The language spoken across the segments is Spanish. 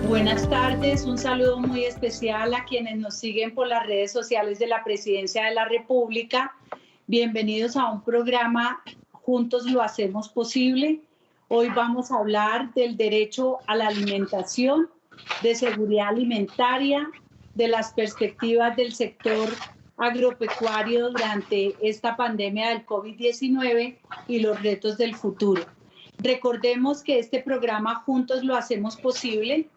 Buenas tardes, un saludo muy especial a quienes nos siguen por las redes sociales de la Presidencia de la República. Bienvenidos a un programa Juntos lo hacemos posible. Hoy vamos a hablar del derecho a la alimentación, de seguridad alimentaria, de las perspectivas del sector agropecuario durante esta pandemia del COVID-19 y los retos del futuro. Recordemos que este programa Juntos lo hacemos posible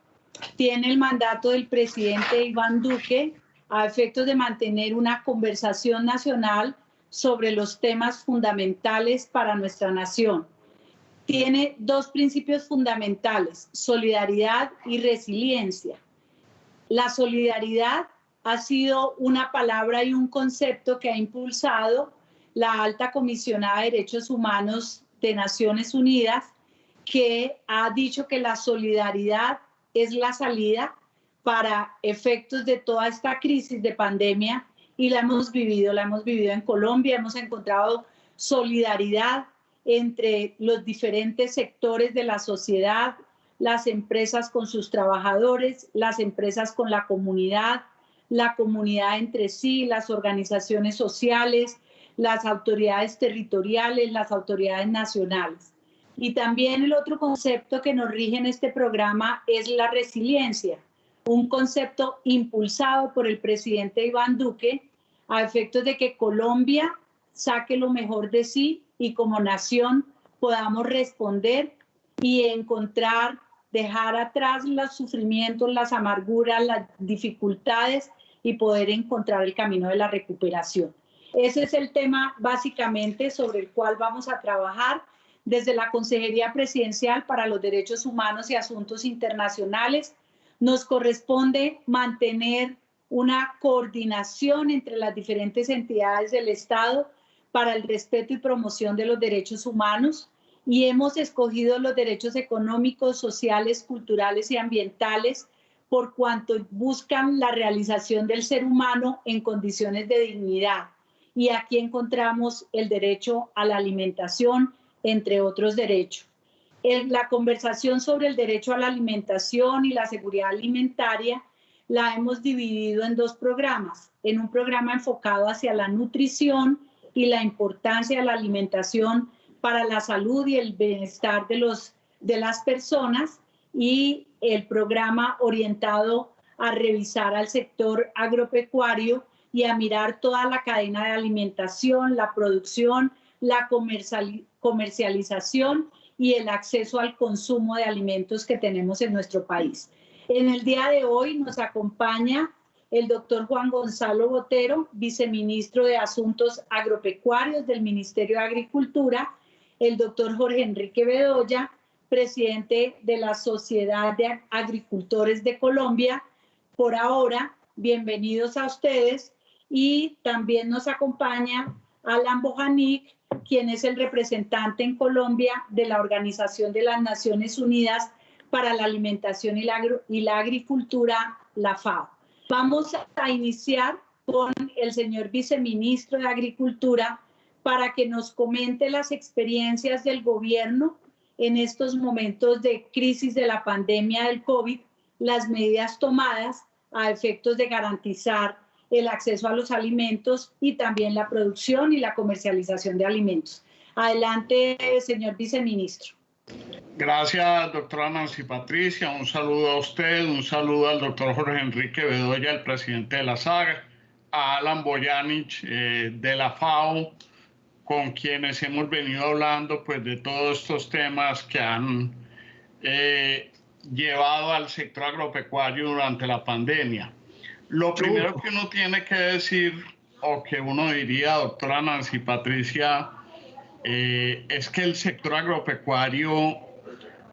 tiene el mandato del presidente Iván Duque a efectos de mantener una conversación nacional sobre los temas fundamentales para nuestra nación. Tiene dos principios fundamentales: solidaridad y resiliencia. La solidaridad ha sido una palabra y un concepto que ha impulsado la Alta Comisionada de Derechos Humanos de Naciones Unidas, que ha dicho que la solidaridad es la salida para efectos de toda esta crisis de pandemia, y la hemos vivido en Colombia. Hemos encontrado solidaridad entre los diferentes sectores de la sociedad, las empresas con sus trabajadores, las empresas con la comunidad entre sí, las organizaciones sociales, las autoridades territoriales, las autoridades nacionales. Y también el otro concepto que nos rige en este programa es la resiliencia, un concepto impulsado por el presidente Iván Duque a efectos de que Colombia saque lo mejor de sí y como nación podamos responder y encontrar, dejar atrás los sufrimientos, las amarguras, las dificultades y poder encontrar el camino de la recuperación. Ese es el tema básicamente sobre el cual vamos a trabajar. Desde la Consejería Presidencial para los Derechos Humanos y Asuntos Internacionales nos corresponde mantener una coordinación entre las diferentes entidades del Estado para el respeto y promoción de los derechos humanos, y hemos escogido los derechos económicos, sociales, culturales y ambientales por cuanto buscan la realización del ser humano en condiciones de dignidad. Y aquí encontramos el derecho a la alimentación, entre otros derechos. La conversación sobre el derecho a la alimentación y la seguridad alimentaria la hemos dividido en dos programas. En un programa enfocado hacia la nutrición y la importancia de la alimentación para la salud y el bienestar de las personas, y el programa orientado a revisar al sector agropecuario y a mirar toda la cadena de alimentación, la producción, la comercialización y el acceso al consumo de alimentos que tenemos en nuestro país. En el día de hoy nos acompaña el doctor Juan Gonzalo Botero, viceministro de Asuntos Agropecuarios del Ministerio de Agricultura, el doctor Jorge Enrique Bedoya, presidente de la Sociedad de Agricultores de Colombia. Por ahora, bienvenidos a ustedes. Y también nos acompaña Alan Bojanik, quien es el representante en Colombia de la Organización de las Naciones Unidas para la Alimentación y la Agricultura, la FAO. Vamos a iniciar con el señor viceministro de Agricultura para que nos comente las experiencias del gobierno en estos momentos de crisis de la pandemia del COVID, las medidas tomadas a efectos de garantizar el acceso a los alimentos y también la producción y la comercialización de alimentos. Adelante, señor viceministro. Gracias, doctora Nancy Patricia. Un saludo a usted, un saludo al doctor Jorge Enrique Bedoya, el presidente de la SAG, a Alan Bojanik de la FAO, con quienes hemos venido hablando pues, de todos estos temas que han llevado al sector agropecuario durante la pandemia. Lo primero que uno tiene que decir, o que uno diría, doctora Nancy Patricia, es que el sector agropecuario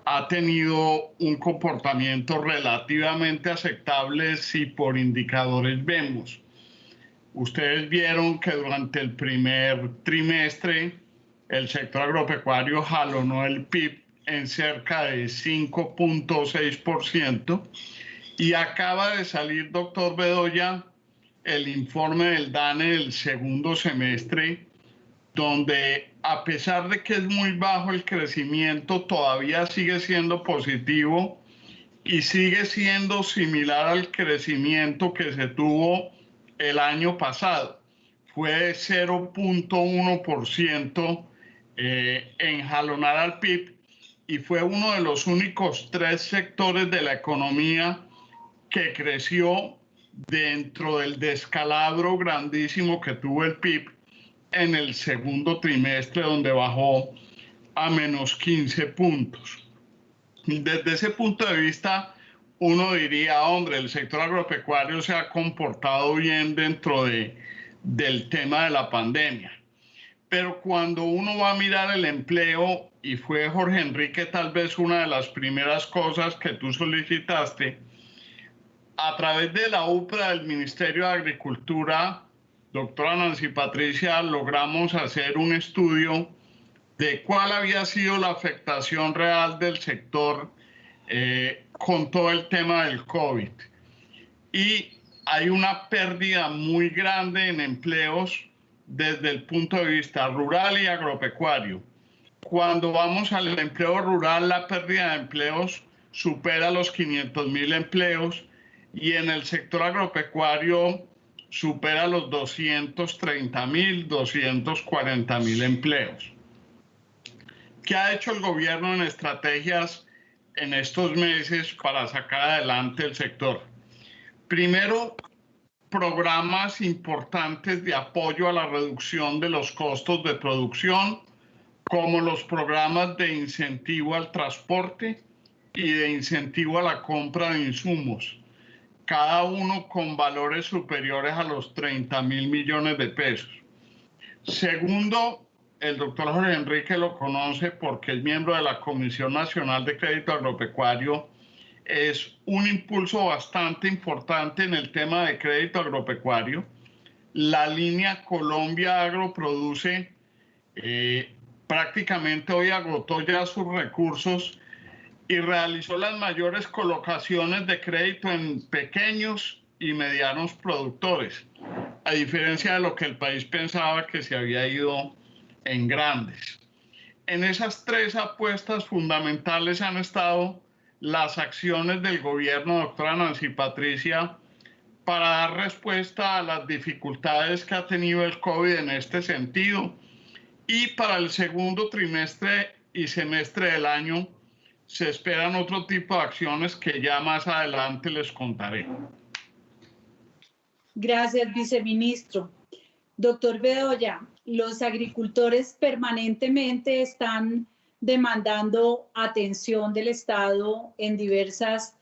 ha tenido un comportamiento relativamente aceptable si por indicadores vemos. Ustedes vieron que durante el primer trimestre el sector agropecuario jalonó el PIB en cerca de 5.6%, y acaba de salir, doctor Bedoya, el informe del DANE del segundo semestre, donde a pesar de que es muy bajo el crecimiento, todavía sigue siendo positivo y sigue siendo similar al crecimiento que se tuvo el año pasado. Fue de 0.1% en jalonar al PIB y fue uno de los únicos 3 sectores de la economía que creció dentro del descalabro grandísimo que tuvo el PIB en el segundo trimestre, donde bajó a menos 15 puntos. Desde ese punto de vista, uno diría, hombre, el sector agropecuario se ha comportado bien dentro del tema de la pandemia. Pero cuando uno va a mirar el empleo, y fue Jorge Enrique tal vez una de las primeras cosas que tú solicitaste, a través de la UPRA del Ministerio de Agricultura, doctora Nancy Patricia, logramos hacer un estudio de cuál había sido la afectación real del sector con todo el tema del COVID. Y hay una pérdida muy grande en empleos desde el punto de vista rural y agropecuario. Cuando vamos al empleo rural, la pérdida de empleos supera los 500.000 empleos y en el sector agropecuario supera los 230.000, 240.000 empleos. ¿Qué ha hecho el gobierno en estrategias en estos meses para sacar adelante el sector? Primero, programas importantes de apoyo a la reducción de los costos de producción, como los programas de incentivo al transporte y de incentivo a la compra de insumos, cada uno con valores superiores a los 30.000 millones de pesos. Segundo, el doctor Jorge Enrique lo conoce porque es miembro de la Comisión Nacional de Crédito Agropecuario. Es un impulso bastante importante en el tema de crédito agropecuario. La línea Colombia Agro produce, prácticamente hoy agotó ya sus recursos y realizó las mayores colocaciones de crédito en pequeños y medianos productores, a diferencia de lo que el país pensaba que se había ido en grandes. En esas 3 apuestas fundamentales han estado las acciones del gobierno, doctora Nancy Patricia, para dar respuesta a las dificultades que ha tenido el COVID en este sentido. Y para el segundo trimestre y semestre del año se esperan otro tipo de acciones que ya más adelante les contaré. Gracias, viceministro. Doctor Bedoya, los agricultores permanentemente están demandando atención del Estado en diversas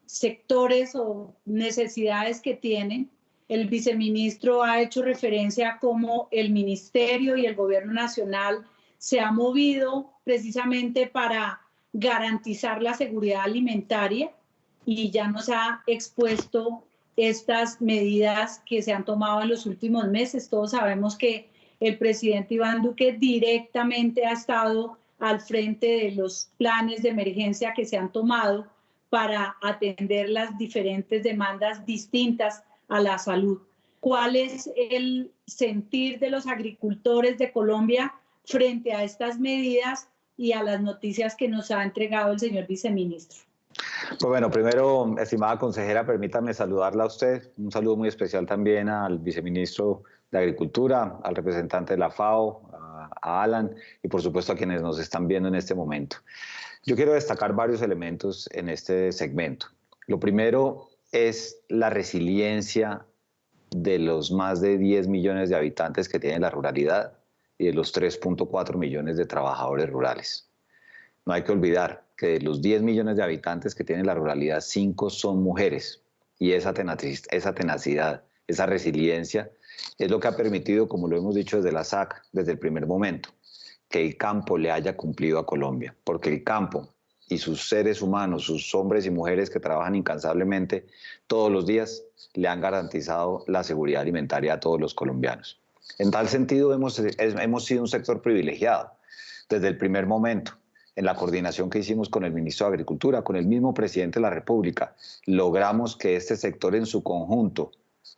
sectores o necesidades que tienen. El viceministro ha hecho referencia a cómo el ministerio y el gobierno nacional se ha movido precisamente para garantizar la seguridad alimentaria y ya nos ha expuesto estas medidas que se han tomado en los últimos meses. Todos sabemos que el presidente Iván Duque directamente ha estado al frente de los planes de emergencia que se han tomado para atender las diferentes demandas distintas a la salud. ¿Cuál es el sentir de los agricultores de Colombia frente a estas medidas y a las noticias que nos ha entregado el señor viceministro? Pues bueno, primero, estimada consejera, permítame saludarla a usted. Un saludo muy especial también al viceministro de Agricultura, al representante de la FAO, a Alan y por supuesto a quienes nos están viendo en este momento. Yo quiero destacar varios elementos en este segmento. Lo primero es la resiliencia de los más de 10 millones de habitantes que tiene la ruralidad y de los 3.4 millones de trabajadores rurales. No hay que olvidar que de los 10 millones de habitantes que tiene la ruralidad, 5 son mujeres. Y esa tenacidad, esa resiliencia, es lo que ha permitido, como lo hemos dicho desde la SAC, desde el primer momento, que el campo le haya cumplido a Colombia. Porque el campo y sus seres humanos, sus hombres y mujeres que trabajan incansablemente todos los días, le han garantizado la seguridad alimentaria a todos los colombianos. En tal sentido, hemos sido un sector privilegiado desde el primer momento. En la coordinación que hicimos con el ministro de Agricultura, con el mismo presidente de la República, logramos que este sector en su conjunto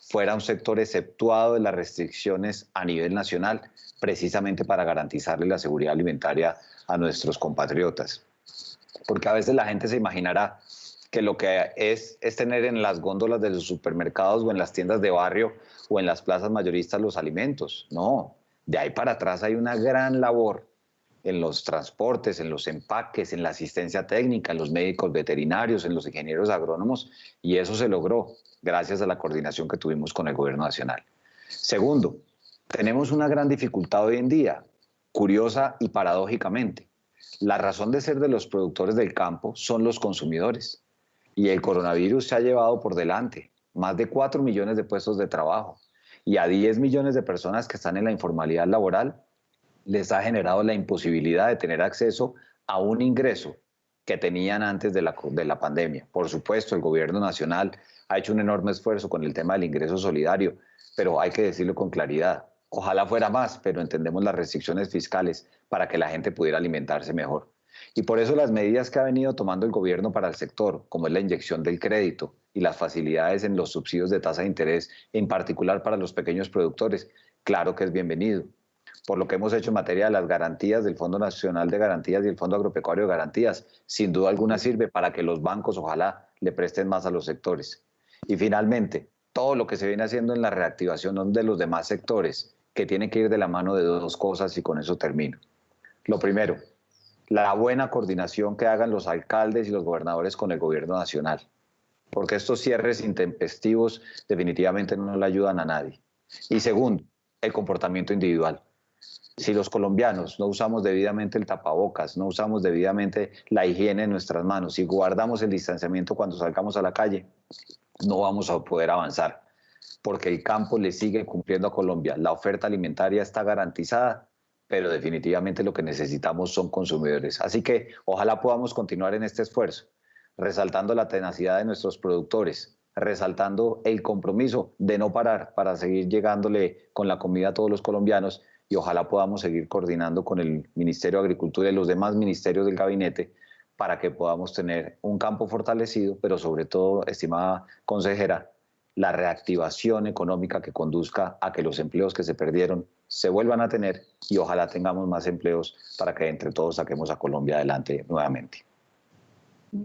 fuera un sector exceptuado de las restricciones a nivel nacional, precisamente para garantizarle la seguridad alimentaria a nuestros compatriotas. porque a veces la gente se imaginará que lo que es tener en las góndolas de los supermercados o en las tiendas de barrio o en las plazas mayoristas los alimentos. No, de ahí para atrás hay una gran labor en los transportes, en los empaques, en la asistencia técnica, en los médicos veterinarios, en los ingenieros agrónomos, y eso se logró gracias a la coordinación que tuvimos con el gobierno nacional. Segundo, tenemos una gran dificultad hoy en día, curiosa y paradójicamente. La razón de ser de los productores del campo son los consumidores, y el coronavirus se ha llevado por delante más de 4 millones de puestos de trabajo, y a 10 millones de personas que están en la informalidad laboral les ha generado la imposibilidad de tener acceso a un ingreso que tenían antes de la pandemia. Por supuesto, el gobierno nacional ha hecho un enorme esfuerzo con el tema del ingreso solidario, pero hay que decirlo con claridad. Ojalá fuera más, pero entendemos las restricciones fiscales para que la gente pudiera alimentarse mejor. Y por eso las medidas que ha venido tomando el gobierno para el sector, como es la inyección del crédito y las facilidades en los subsidios de tasa de interés, en particular para los pequeños productores, claro que es bienvenido. Por lo que hemos hecho en materia de las garantías del Fondo Nacional de Garantías y el Fondo Agropecuario de Garantías, sin duda alguna sirve para que los bancos ojalá le presten más a los sectores. Y finalmente, todo lo que se viene haciendo en la reactivación de los demás sectores, que tiene que ir de la mano de dos cosas, y con eso termino. Lo primero, la buena coordinación que hagan los alcaldes y los gobernadores con el gobierno nacional, porque estos cierres intempestivos definitivamente no le ayudan a nadie. Y segundo, el comportamiento individual. Si los colombianos no usamos debidamente el tapabocas, no usamos debidamente la higiene en nuestras manos y guardamos el distanciamiento cuando salgamos a la calle, no vamos a poder avanzar, porque el campo le sigue cumpliendo a Colombia. La oferta alimentaria está garantizada, pero definitivamente lo que necesitamos son consumidores. Así que ojalá podamos continuar en este esfuerzo, resaltando la tenacidad de nuestros productores, resaltando el compromiso de no parar para seguir llegándole con la comida a todos los colombianos, y ojalá podamos seguir coordinando con el Ministerio de Agricultura y los demás ministerios del gabinete para que podamos tener un campo fortalecido, pero sobre todo, estimada consejera, la reactivación económica que conduzca a que los empleos que se perdieron se vuelvan a tener, y ojalá tengamos más empleos para que entre todos saquemos a Colombia adelante nuevamente.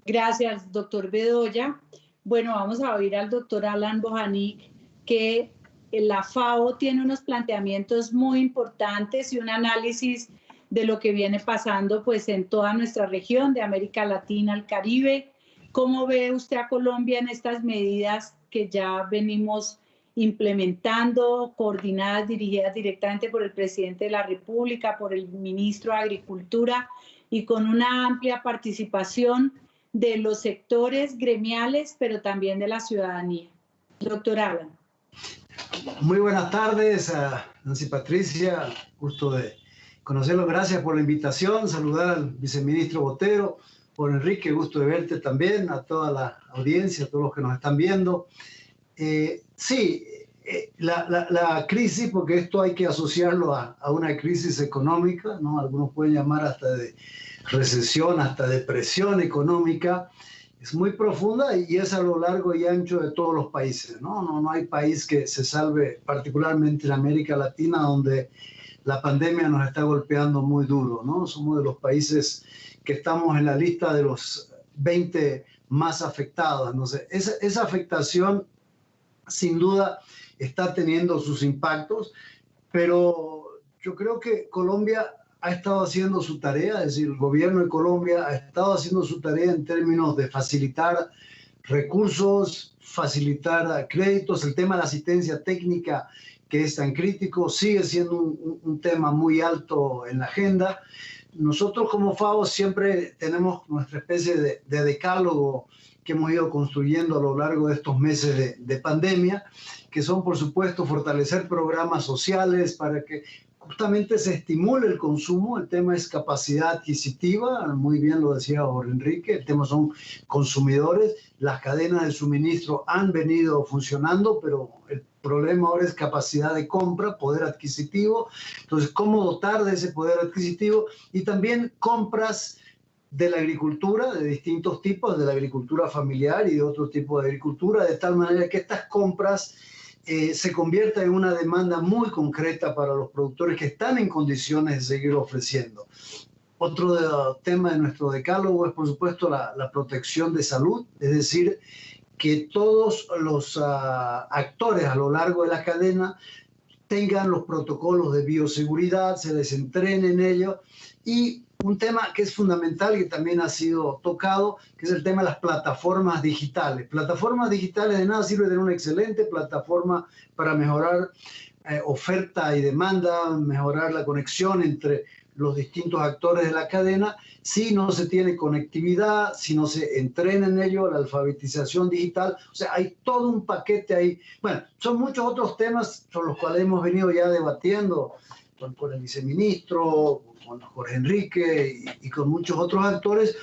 Gracias, doctor Bedoya. Bueno, vamos a oír al doctor Alan Bojanic, que la FAO tiene unos planteamientos muy importantes y un análisis de lo que viene pasando pues en toda nuestra región de América Latina, el Caribe. ¿Cómo ve usted a Colombia en estas medidas que ya venimos implementando, coordinadas, dirigidas directamente por el presidente de la República, por el ministro de Agricultura, y con una amplia participación de los sectores gremiales, pero también de la ciudadanía? Doctor Alan. Muy buenas tardes, Nancy Patricia, gusto de conocerlo, gracias por la invitación, saludar al viceministro Botero, por Enrique, gusto de verte también, a toda la audiencia, a todos los que nos están viendo. La crisis, porque esto hay que asociarlo a una crisis económica, ¿no? Algunos pueden llamar hasta de recesión, hasta depresión económica, es muy profunda y es a lo largo y ancho de todos los países, ¿no? No hay país que se salve, particularmente en América Latina, donde la pandemia nos está golpeando muy duro, ¿no? Somos de los países que estamos en la lista de los 20 más afectados. No sé, esa afectación, sin duda, está teniendo sus impactos, pero yo creo que Colombia ha estado haciendo su tarea, es decir, el gobierno de Colombia ha estado haciendo su tarea en términos de facilitar recursos, facilitar créditos. El tema de la asistencia técnica, que es tan crítico, sigue siendo un tema muy alto en la agenda. Nosotros como FAO siempre tenemos nuestra especie de decálogo que hemos ido construyendo a lo largo de estos meses de pandemia, que son, por supuesto, fortalecer programas sociales para que justamente se estimule el consumo. El tema es capacidad adquisitiva, muy bien lo decía Enrique, el tema son consumidores, las cadenas de suministro han venido funcionando, pero el problema ahora es capacidad de compra, poder adquisitivo. Entonces, ¿cómo dotar de ese poder adquisitivo? Y también compras de la agricultura, de distintos tipos, de la agricultura familiar y de otro tipo de agricultura, de tal manera que estas compras se convierta en una demanda muy concreta para los productores que están en condiciones de seguir ofreciendo. Otro tema de nuestro decálogo es, por supuesto, la protección de salud, es decir, que todos los actores a lo largo de la cadena tengan los protocolos de bioseguridad, se les entrene en ello. Y un tema que es fundamental, que también ha sido tocado, que es el tema de las plataformas digitales. Plataformas digitales, de nada sirve tener una excelente plataforma para mejorar oferta y demanda, mejorar la conexión entre los distintos actores de la cadena, si no se tiene conectividad, si no se entrena en ello, la alfabetización digital. O sea, hay todo un paquete ahí. Bueno, son muchos otros temas sobre los cuales hemos venido ya debatiendo con el viceministro, con Jorge Enrique y con muchos otros actores,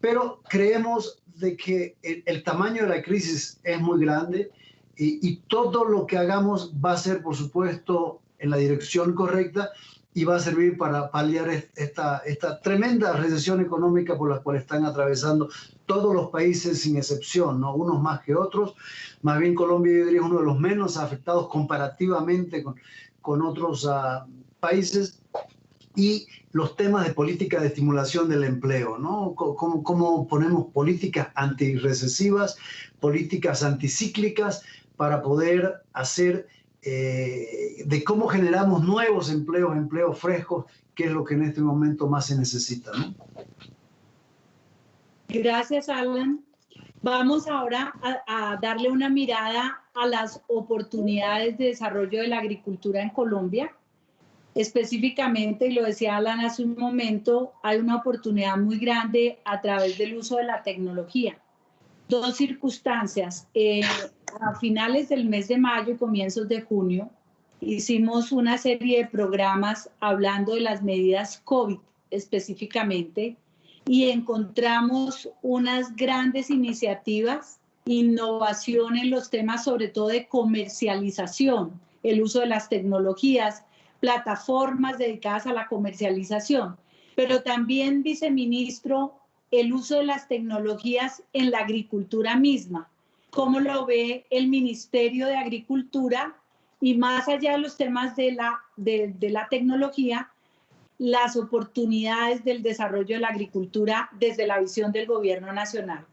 pero creemos de que el tamaño de la crisis es muy grande y todo lo que hagamos va a ser, por supuesto, en la dirección correcta, y va a servir para paliar esta tremenda recesión económica por la cual están atravesando todos los países sin excepción, ¿no? Unos más que otros. Más bien Colombia, yo diría, es uno de los menos afectados comparativamente con otros países. Y los temas de política de estimulación del empleo, ¿no? ¿Cómo ponemos políticas antirrecesivas, políticas anticíclicas para poder hacer de cómo generamos nuevos empleos frescos, que es lo que en este momento más se necesita, ¿no? Gracias, Alan. Vamos ahora a darle una mirada a las oportunidades de desarrollo de la agricultura en Colombia. Específicamente, y lo decía Alan hace un momento, hay una oportunidad muy grande a través del uso de la tecnología. Dos circunstancias. A finales del mes de mayo y comienzos de junio, hicimos una serie de programas hablando de las medidas COVID específicamente, y encontramos unas grandes iniciativas, innovación en los temas sobre todo de comercialización, el uso de las tecnologías, plataformas dedicadas a la comercialización, pero también, viceministro, el uso de las tecnologías en la agricultura misma. ¿Cómo lo ve el Ministerio de Agricultura? Y más allá de los temas de la tecnología, las oportunidades del desarrollo de la agricultura desde la visión del gobierno nacional.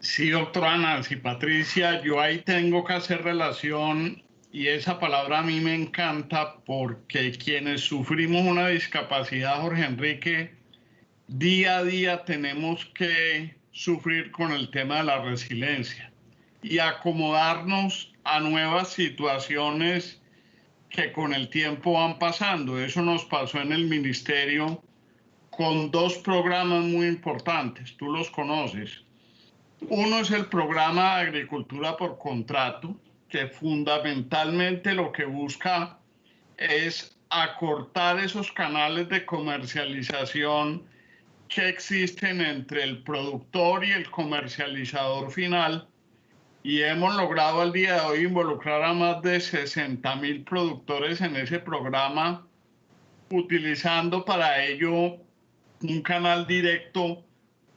Sí, doctora Nancy Patricia, yo ahí tengo que hacer relación, y esa palabra a mí me encanta, porque quienes sufrimos una discapacidad, Jorge Enrique, día a día tenemos que sufrir con el tema de la resiliencia y acomodarnos a nuevas situaciones que con el tiempo van pasando. Eso nos pasó en el ministerio con dos programas muy importantes, tú los conoces. Uno es el programa de agricultura por contrato, que fundamentalmente lo que busca es acortar esos canales de comercialización que existen entre el productor y el comercializador final, y hemos logrado al día de hoy involucrar a más de 60.000 productores en ese programa, utilizando para ello un canal directo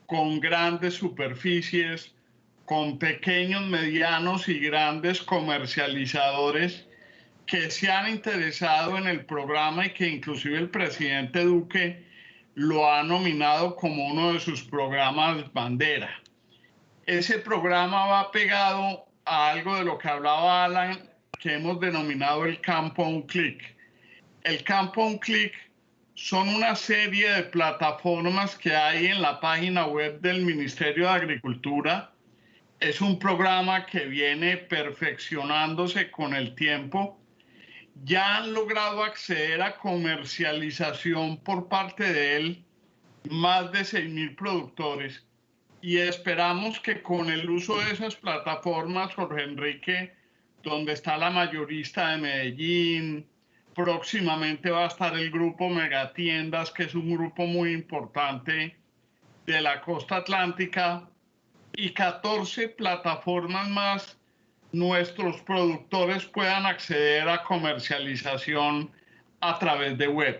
con grandes superficies, con pequeños, medianos y grandes comercializadores que se han interesado en el programa y que inclusive el presidente Duque lo ha nominado como uno de sus programas bandera. Ese programa va pegado a algo de lo que hablaba Alan, que hemos denominado el campo a un clic. El campo a un clic son una serie de plataformas que hay en la página web del Ministerio de Agricultura. Es un programa que viene perfeccionándose con el tiempo. Ya han logrado acceder a comercialización por parte de él más de 6.000 productores, y esperamos que con el uso de esas plataformas, Jorge Enrique, donde está la mayorista de Medellín, próximamente va a estar el grupo Megatiendas, que es un grupo muy importante de la costa atlántica, y 14 plataformas más, nuestros productores puedan acceder a comercialización a través de web.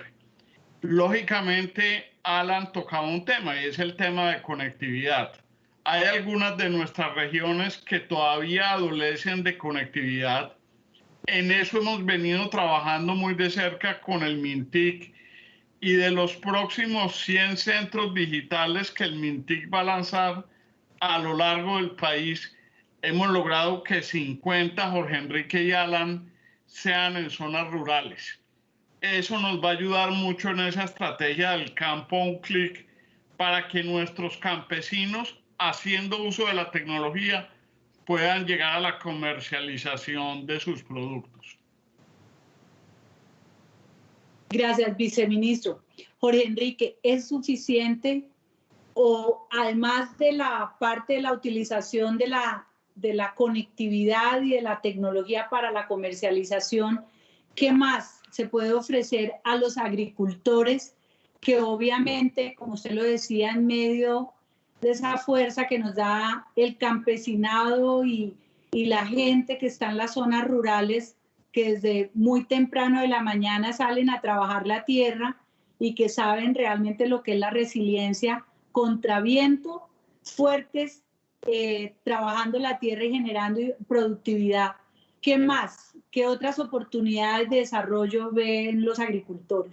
Lógicamente, Alan tocaba un tema, y es el tema de conectividad. Hay algunas de nuestras regiones que todavía adolecen de conectividad. En eso hemos venido trabajando muy de cerca con el MINTIC, y de los próximos 100 centros digitales que el MINTIC va a lanzar a lo largo del país, hemos logrado que 50, Jorge Enrique y Alan, sean en zonas rurales. Eso nos va a ayudar mucho en esa estrategia del campo a un clic para que nuestros campesinos, haciendo uso de la tecnología, puedan llegar a la comercialización de sus productos. Gracias, viceministro. Jorge Enrique, ¿es suficiente o además de la parte de la utilización de la conectividad y de la tecnología para la comercialización, qué más se puede ofrecer a los agricultores que obviamente, como usted lo decía, en medio de esa fuerza que nos da el campesinado y la gente que está en las zonas rurales, que desde muy temprano de la mañana salen a trabajar la tierra y que saben realmente lo que es la resiliencia contra viento, fuertes, trabajando la tierra y generando productividad? ¿Qué más? ¿Qué otras oportunidades de desarrollo ven los agricultores?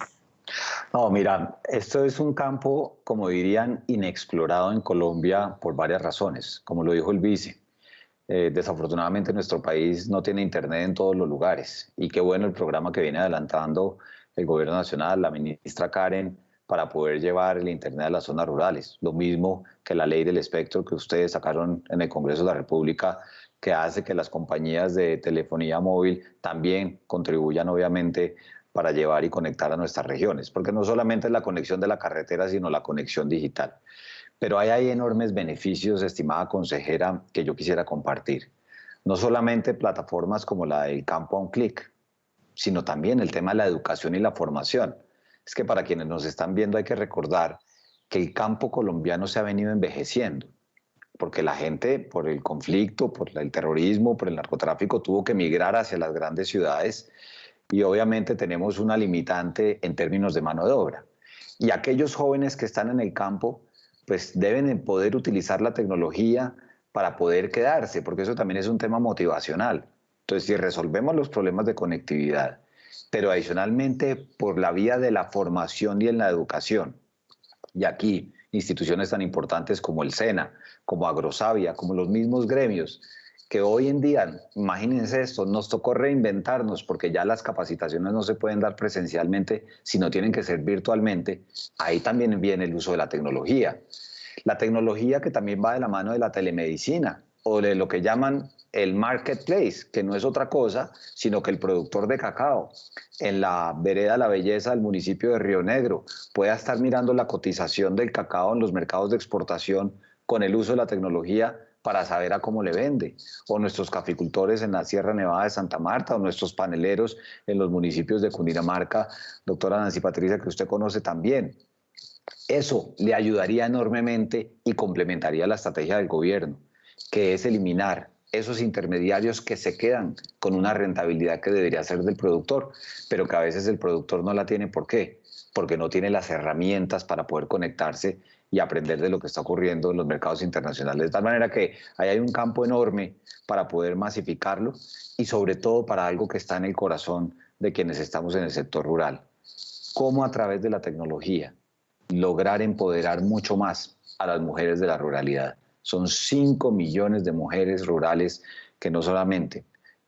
No, mira, esto es un campo, como dirían, inexplorado en Colombia por varias razones, como lo dijo el vice. Desafortunadamente nuestro país no tiene internet en todos los lugares y qué bueno el programa que viene adelantando el gobierno nacional, la ministra Karen, para poder llevar el internet a las zonas rurales. Lo mismo que la ley del espectro que ustedes sacaron en el Congreso de la República, que hace que las compañías de telefonía móvil también contribuyan obviamente para llevar y conectar a nuestras regiones, porque no solamente es la conexión de la carretera, sino la conexión digital. Pero hay enormes beneficios, estimada consejera, que yo quisiera compartir. No solamente plataformas como la del campo a un clic, sino también el tema de la educación y la formación. Es que para quienes nos están viendo hay que recordar que el campo colombiano se ha venido envejeciendo, porque la gente por el conflicto, por el terrorismo, por el narcotráfico tuvo que migrar hacia las grandes ciudades y obviamente tenemos una limitante en términos de mano de obra. Y aquellos jóvenes que están en el campo pues deben poder utilizar la tecnología para poder quedarse, porque eso también es un tema motivacional. Entonces, si resolvemos los problemas de conectividad, pero adicionalmente por la vía de la formación y en la educación, y aquí instituciones tan importantes como el SENA, como Agrosavia, como los mismos gremios, que hoy en día, imagínense esto, nos tocó reinventarnos porque ya las capacitaciones no se pueden dar presencialmente, sino tienen que ser virtualmente. Ahí también viene el uso de la tecnología. La tecnología que también va de la mano de la telemedicina o de lo que llaman el marketplace, que no es otra cosa, sino que el productor de cacao en la vereda La Belleza del municipio de Río Negro pueda estar mirando la cotización del cacao en los mercados de exportación con el uso de la tecnología para saber a cómo le vende, o nuestros caficultores en la Sierra Nevada de Santa Marta, o nuestros paneleros en los municipios de Cundinamarca, doctora Nancy Patricia, que usted conoce también. Eso le ayudaría enormemente y complementaría la estrategia del gobierno, que es eliminar esos intermediarios que se quedan con una rentabilidad que debería ser del productor, pero que a veces el productor no la tiene. ¿Por qué? Porque no tiene las herramientas para poder conectarse y aprender de lo que está ocurriendo en los mercados internacionales. De tal manera que ahí hay un campo enorme para poder masificarlo y sobre todo para algo que está en el corazón de quienes estamos en el sector rural. Cómo a través de la tecnología lograr empoderar mucho más a las mujeres de la ruralidad. Son 5 millones de mujeres rurales que no solamente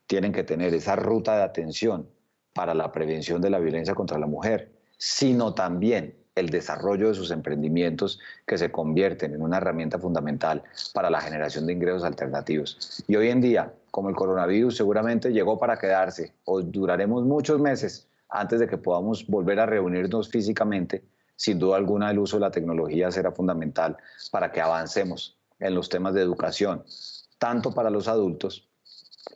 tienen que tener esa ruta de atención para la prevención de la violencia contra la mujer, sino también el desarrollo de sus emprendimientos que se convierten en una herramienta fundamental para la generación de ingresos alternativos. Y hoy en día, como el coronavirus seguramente llegó para quedarse, o duraremos muchos meses antes de que podamos volver a reunirnos físicamente, sin duda alguna el uso de la tecnología será fundamental para que avancemos en los temas de educación, tanto para los adultos,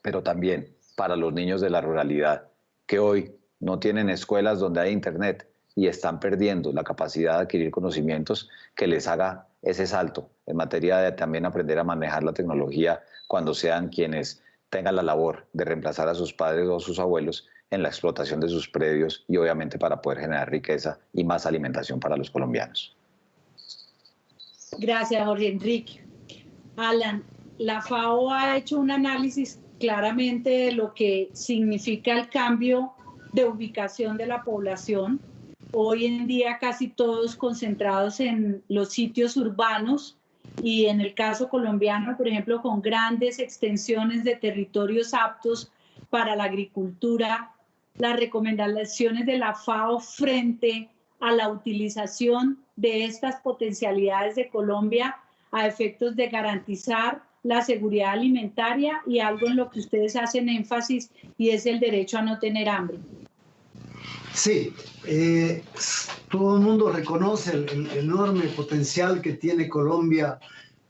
pero también para los niños de la ruralidad, que hoy no tienen escuelas donde hay internet y están perdiendo la capacidad de adquirir conocimientos que les haga ese salto en materia de también aprender a manejar la tecnología cuando sean quienes tengan la labor de reemplazar a sus padres o a sus abuelos en la explotación de sus predios y obviamente para poder generar riqueza y más alimentación para los colombianos. Gracias, Jorge Enrique. Alan, la FAO ha hecho un análisis claramente de lo que significa el cambio de ubicación de la población hoy en día casi todos concentrados en los sitios urbanos y en el caso colombiano, por ejemplo, con grandes extensiones de territorios aptos para la agricultura, las recomendaciones de la FAO frente a la utilización de estas potencialidades de Colombia a efectos de garantizar la seguridad alimentaria y algo en lo que ustedes hacen énfasis y es el derecho a no tener hambre. Sí, todo el mundo reconoce el enorme potencial que tiene Colombia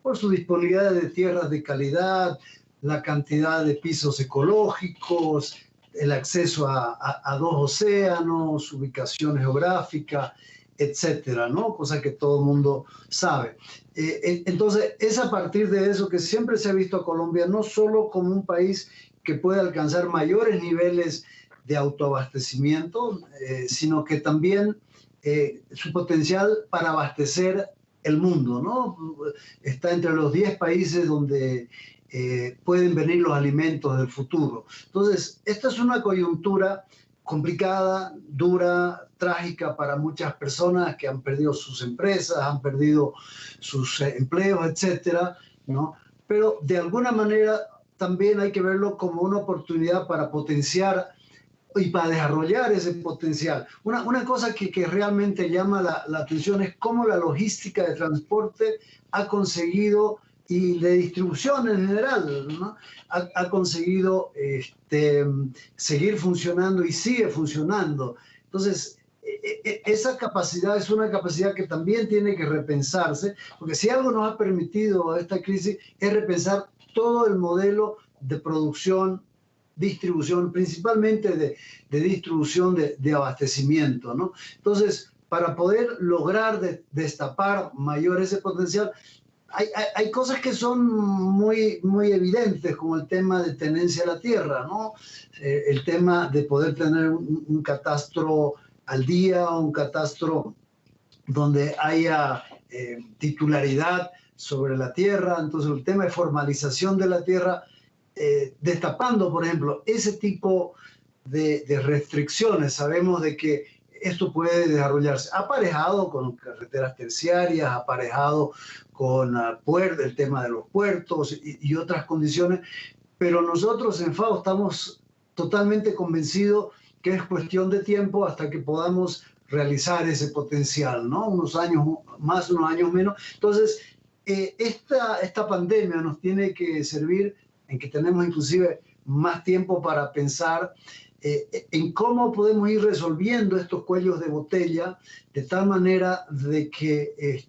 por su disponibilidad de tierras de calidad, la cantidad de pisos ecológicos, el acceso a dos océanos, ubicación geográfica, etcétera, ¿no? Cosa que todo el mundo sabe. Entonces, es a partir de eso que siempre se ha visto a Colombia no solo como un país que puede alcanzar mayores niveles de autoabastecimiento, sino que también su potencial para abastecer el mundo, ¿no? Está entre los 10 países donde pueden venir los alimentos del futuro. Entonces, esta es una coyuntura complicada, dura, trágica para muchas personas que han perdido sus empresas, han perdido sus empleos, etcétera, ¿no? Pero de alguna manera también hay que verlo como una oportunidad para potenciar y para desarrollar ese potencial. Una cosa que realmente llama la atención es cómo la logística de transporte ha conseguido, y de distribución en general, ¿no? ha conseguido seguir funcionando y sigue funcionando. Entonces, esa capacidad es una capacidad que también tiene que repensarse, porque si algo nos ha permitido esta crisis es repensar todo el modelo de producción, distribución, principalmente de distribución de abastecimiento, ¿no? Entonces, para poder lograr destapar mayor ese potencial, hay cosas que son muy, muy evidentes, como el tema de tenencia de la tierra, ¿no? El tema de poder tener un catastro al día, un catastro donde haya titularidad sobre la tierra. Entonces, el tema de formalización de la tierra, destapando, por ejemplo, ese tipo de restricciones. Sabemos de que esto puede desarrollarse aparejado con carreteras terciarias, aparejado con el tema de los puertos y otras condiciones, pero nosotros en FAO estamos totalmente convencidos que es cuestión de tiempo hasta que podamos realizar ese potencial, ¿no? Unos años más, unos años menos. Entonces, esta pandemia nos tiene que servir en que tenemos inclusive más tiempo para pensar en cómo podemos ir resolviendo estos cuellos de botella de tal manera de que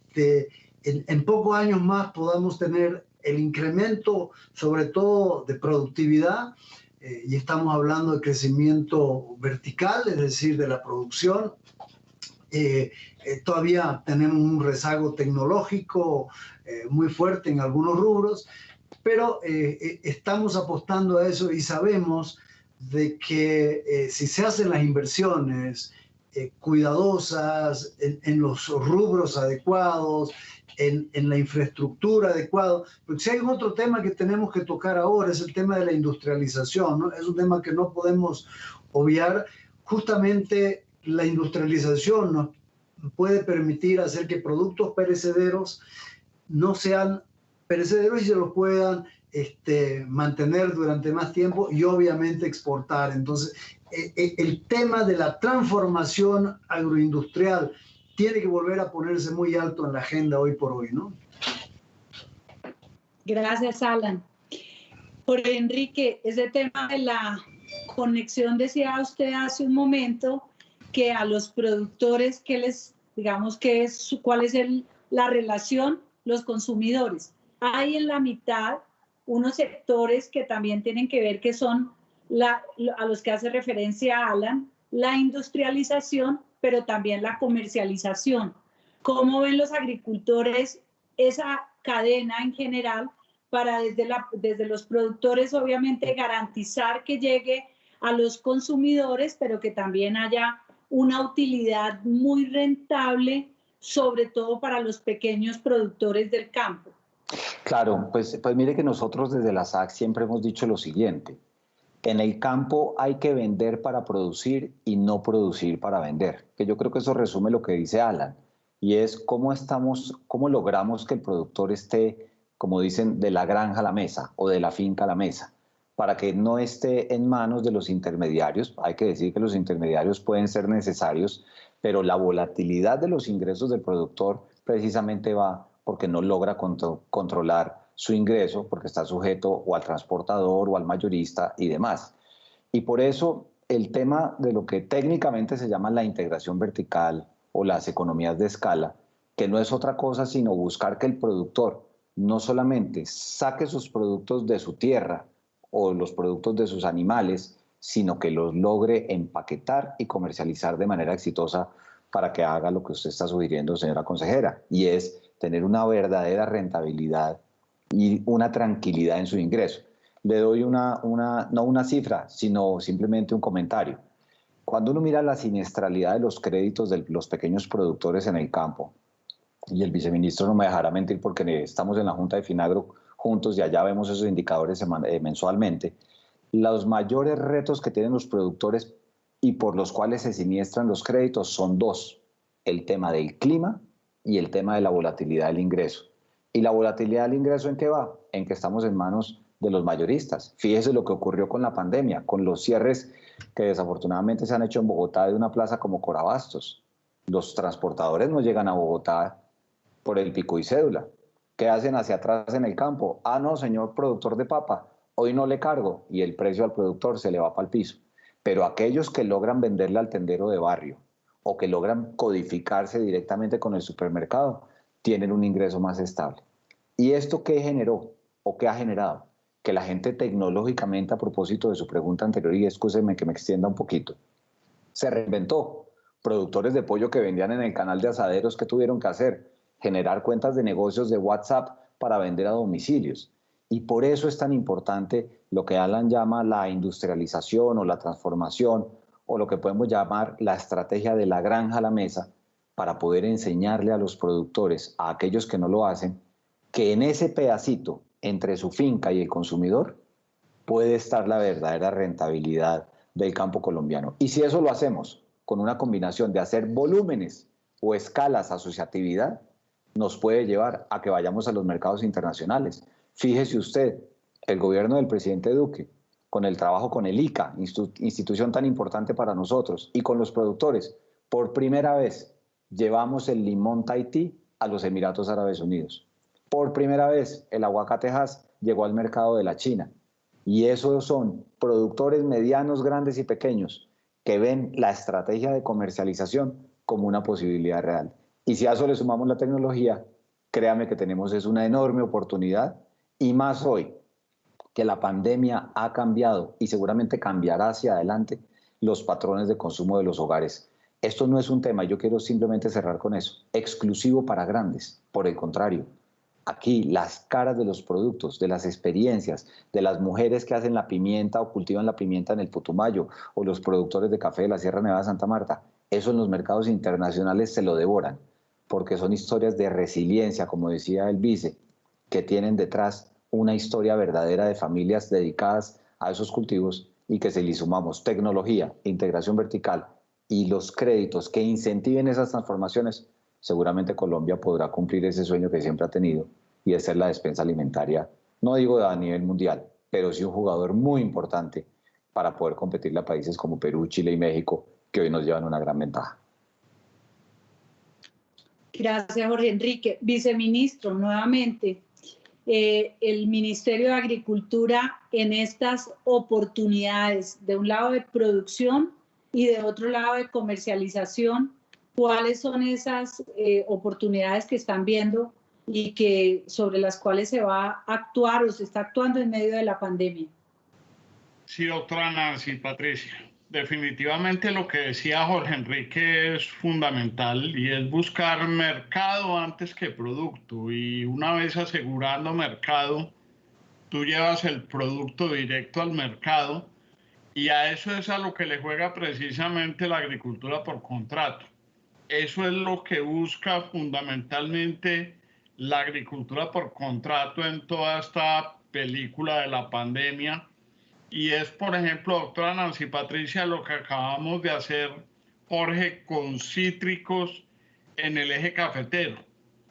en pocos años más podamos tener el incremento, sobre todo de productividad, y estamos hablando de crecimiento vertical, es decir, de la producción. Todavía tenemos un rezago tecnológico muy fuerte en algunos rubros, pero estamos apostando a eso y sabemos de que si se hacen las inversiones cuidadosas en los rubros adecuados, en la infraestructura adecuada, porque si hay otro tema que tenemos que tocar ahora es el tema de la industrialización, ¿no? Es un tema que no podemos obviar. Justamente la industrialización nos puede permitir hacer que productos perecederos no sean perecederos y se los puedan mantener durante más tiempo y obviamente exportar. Entonces, el tema de la transformación agroindustrial tiene que volver a ponerse muy alto en la agenda hoy por hoy, ¿no? Gracias, Alan. Por Enrique, ese tema de la conexión, decía usted hace un momento, que a los productores, ¿cuál es la relación? Los consumidores. Hay en la mitad unos sectores que también tienen que ver, que son a los que hace referencia Alan, la industrialización, pero también la comercialización. ¿Cómo ven los agricultores esa cadena en general para desde los productores, obviamente, garantizar que llegue a los consumidores, pero que también haya una utilidad muy rentable, sobre todo para los pequeños productores del campo? Claro, pues mire que nosotros desde la SAC siempre hemos dicho lo siguiente. En el campo hay que vender para producir y no producir para vender, que yo creo que eso resume lo que dice Alan, y es cómo logramos que el productor esté, como dicen, de la granja a la mesa o de la finca a la mesa, para que no esté en manos de los intermediarios. Hay que decir que los intermediarios pueden ser necesarios, pero la volatilidad de los ingresos del productor precisamente va porque no logra controlar su ingreso, porque está sujeto o al transportador o al mayorista y demás. Y por eso el tema de lo que técnicamente se llama la integración vertical o las economías de escala, que no es otra cosa sino buscar que el productor no solamente saque sus productos de su tierra o los productos de sus animales, sino que los logre empaquetar y comercializar de manera exitosa para que haga lo que usted está sugiriendo, señora consejera, y es tener una verdadera rentabilidad y una tranquilidad en su ingreso. Le doy no una cifra, sino simplemente un comentario. Cuando uno mira la siniestralidad de los créditos de los pequeños productores en el campo, y el viceministro no me dejará mentir porque estamos en la Junta de Finagro juntos y allá vemos esos indicadores mensualmente, los mayores retos que tienen los productores y por los cuales se siniestran los créditos son dos: el tema del clima y el tema de la volatilidad del ingreso. ¿Y la volatilidad del ingreso en qué va? En que estamos en manos de los mayoristas. Fíjese lo que ocurrió con la pandemia, con los cierres que desafortunadamente se han hecho en Bogotá de una plaza como Corabastos. Los transportadores no llegan a Bogotá por el pico y cédula. ¿Qué hacen hacia atrás en el campo? Ah, no, señor productor de papa, hoy no le cargo, y el precio al productor se le va para el piso. Pero aquellos que logran venderle al tendero de barrio o que logran codificarse directamente con el supermercado tienen un ingreso más estable. ¿Y esto qué generó o qué ha generado? Que la gente tecnológicamente, a propósito de su pregunta anterior, y excúsenme que me extienda un poquito, se reinventó. Productores de pollo que vendían en el canal de asaderos, ¿qué tuvieron que hacer? Generar cuentas de negocios de WhatsApp para vender a domicilios. Y por eso es tan importante lo que Alan llama la industrialización o la transformación, o lo que podemos llamar la estrategia de la granja a la mesa, para poder enseñarle a los productores, a aquellos que no lo hacen, que en ese pedacito entre su finca y el consumidor puede estar la verdadera rentabilidad del campo colombiano. Y si eso lo hacemos con una combinación de hacer volúmenes o escalas asociatividad, nos puede llevar a que vayamos a los mercados internacionales. Fíjese usted, el gobierno del presidente Duque, con el trabajo con el ICA, institución tan importante para nosotros, y con los productores, por primera vez llevamos el limón Tahití a los Emiratos Árabes Unidos. Por primera vez el aguacate Hass llegó al mercado de la China. Y esos son productores medianos, grandes y pequeños que ven la estrategia de comercialización como una posibilidad real. Y si a eso le sumamos la tecnología, créame que tenemos una enorme oportunidad, y más hoy que la pandemia ha cambiado y seguramente cambiará hacia adelante los patrones de consumo de los hogares. Esto no es un tema, yo quiero simplemente cerrar con eso, exclusivo para grandes. Por el contrario, aquí las caras de los productos, de las experiencias, de las mujeres que hacen la pimienta o cultivan la pimienta en el Putumayo, o los productores de café de la Sierra Nevada de Santa Marta, eso en los mercados internacionales se lo devoran, porque son historias de resiliencia, como decía el vice, que tienen detrás una historia verdadera de familias dedicadas a esos cultivos, y que si le sumamos tecnología, integración vertical y los créditos que incentiven esas transformaciones, seguramente Colombia podrá cumplir ese sueño que siempre ha tenido, y es ser la despensa alimentaria, no digo a nivel mundial, pero sí un jugador muy importante para poder competirle a países como Perú, Chile y México, que hoy nos llevan una gran ventaja. Gracias, Jorge Enrique. Viceministro, nuevamente, el Ministerio de Agricultura en estas oportunidades, de un lado de producción y de otro lado de comercialización, ¿cuáles son esas oportunidades que están viendo y que sobre las cuales se va a actuar o se está actuando en medio de la pandemia? Sí, doctora Nancy, Patricia. Definitivamente lo que decía Jorge Enrique es fundamental, y es buscar mercado antes que producto. Y una vez asegurando mercado, tú llevas el producto directo al mercado, y a eso es a lo que le juega precisamente la agricultura por contrato. Eso es lo que busca fundamentalmente la agricultura por contrato en toda esta película de la pandemia, y es, por ejemplo, doctora Nancy Patricia, lo que acabamos de hacer, Jorge, con cítricos en el eje cafetero.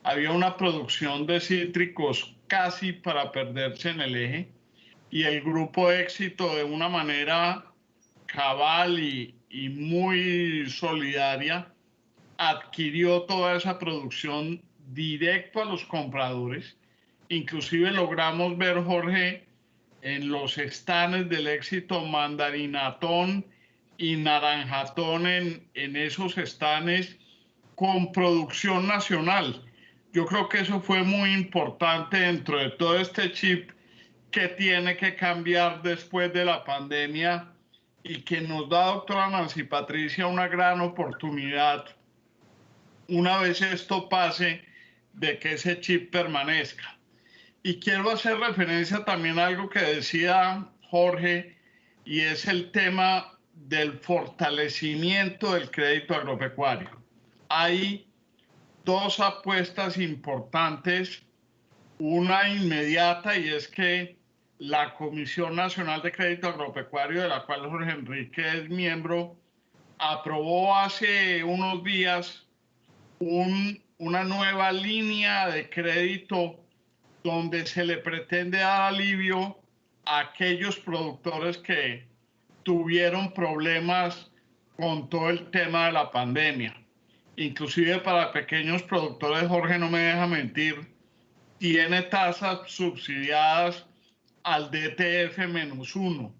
Había una producción de cítricos casi para perderse en el eje, y el grupo Éxito, de una manera cabal y muy solidaria, adquirió toda esa producción directo a los compradores. Inclusive logramos ver, Jorge, en los stands del Éxito, mandarinatón y naranjatón en esos stands con producción nacional. Yo creo que eso fue muy importante dentro de todo este chip que tiene que cambiar después de la pandemia, y que nos da, doctora Nancy Patricia, una gran oportunidad, una vez esto pase, de que ese chip permanezca. Y quiero hacer referencia también a algo que decía Jorge, y es el tema del fortalecimiento del crédito agropecuario. Hay dos apuestas importantes, una inmediata, y es que la Comisión Nacional de Crédito Agropecuario, de la cual Jorge Enrique es miembro, aprobó hace unos días una nueva línea de crédito donde se le pretende dar alivio a aquellos productores que tuvieron problemas con todo el tema de la pandemia. Inclusive para pequeños productores, Jorge no me deja mentir, tiene tasas subsidiadas al DTF-1,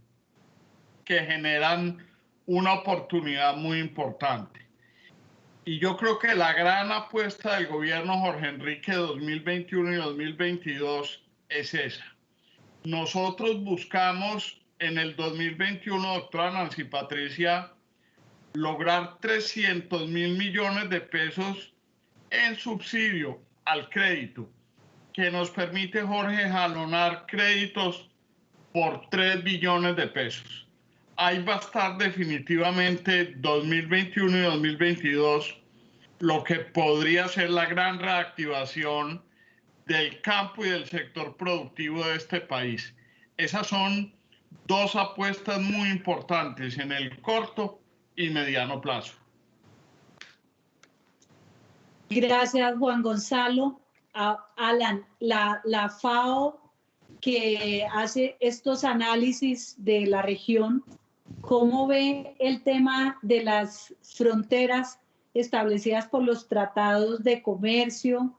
que generan una oportunidad muy importante. Y yo creo que la gran apuesta del gobierno Jorge Enrique 2021 y 2022 es esa. Nosotros buscamos en el 2021, doctora Nancy Patricia, lograr 300.000 millones de pesos en subsidio al crédito, que nos permite, Jorge, jalonar créditos por 3 billones de pesos. Ahí va a estar definitivamente 2021 y 2022 lo que podría ser la gran reactivación del campo y del sector productivo de este país. Esas son dos apuestas muy importantes en el corto y mediano plazo. Gracias, Juan Gonzalo. Alan, la FAO, que hace estos análisis de la región, ¿cómo ve el tema de las fronteras establecidas por los tratados de comercio?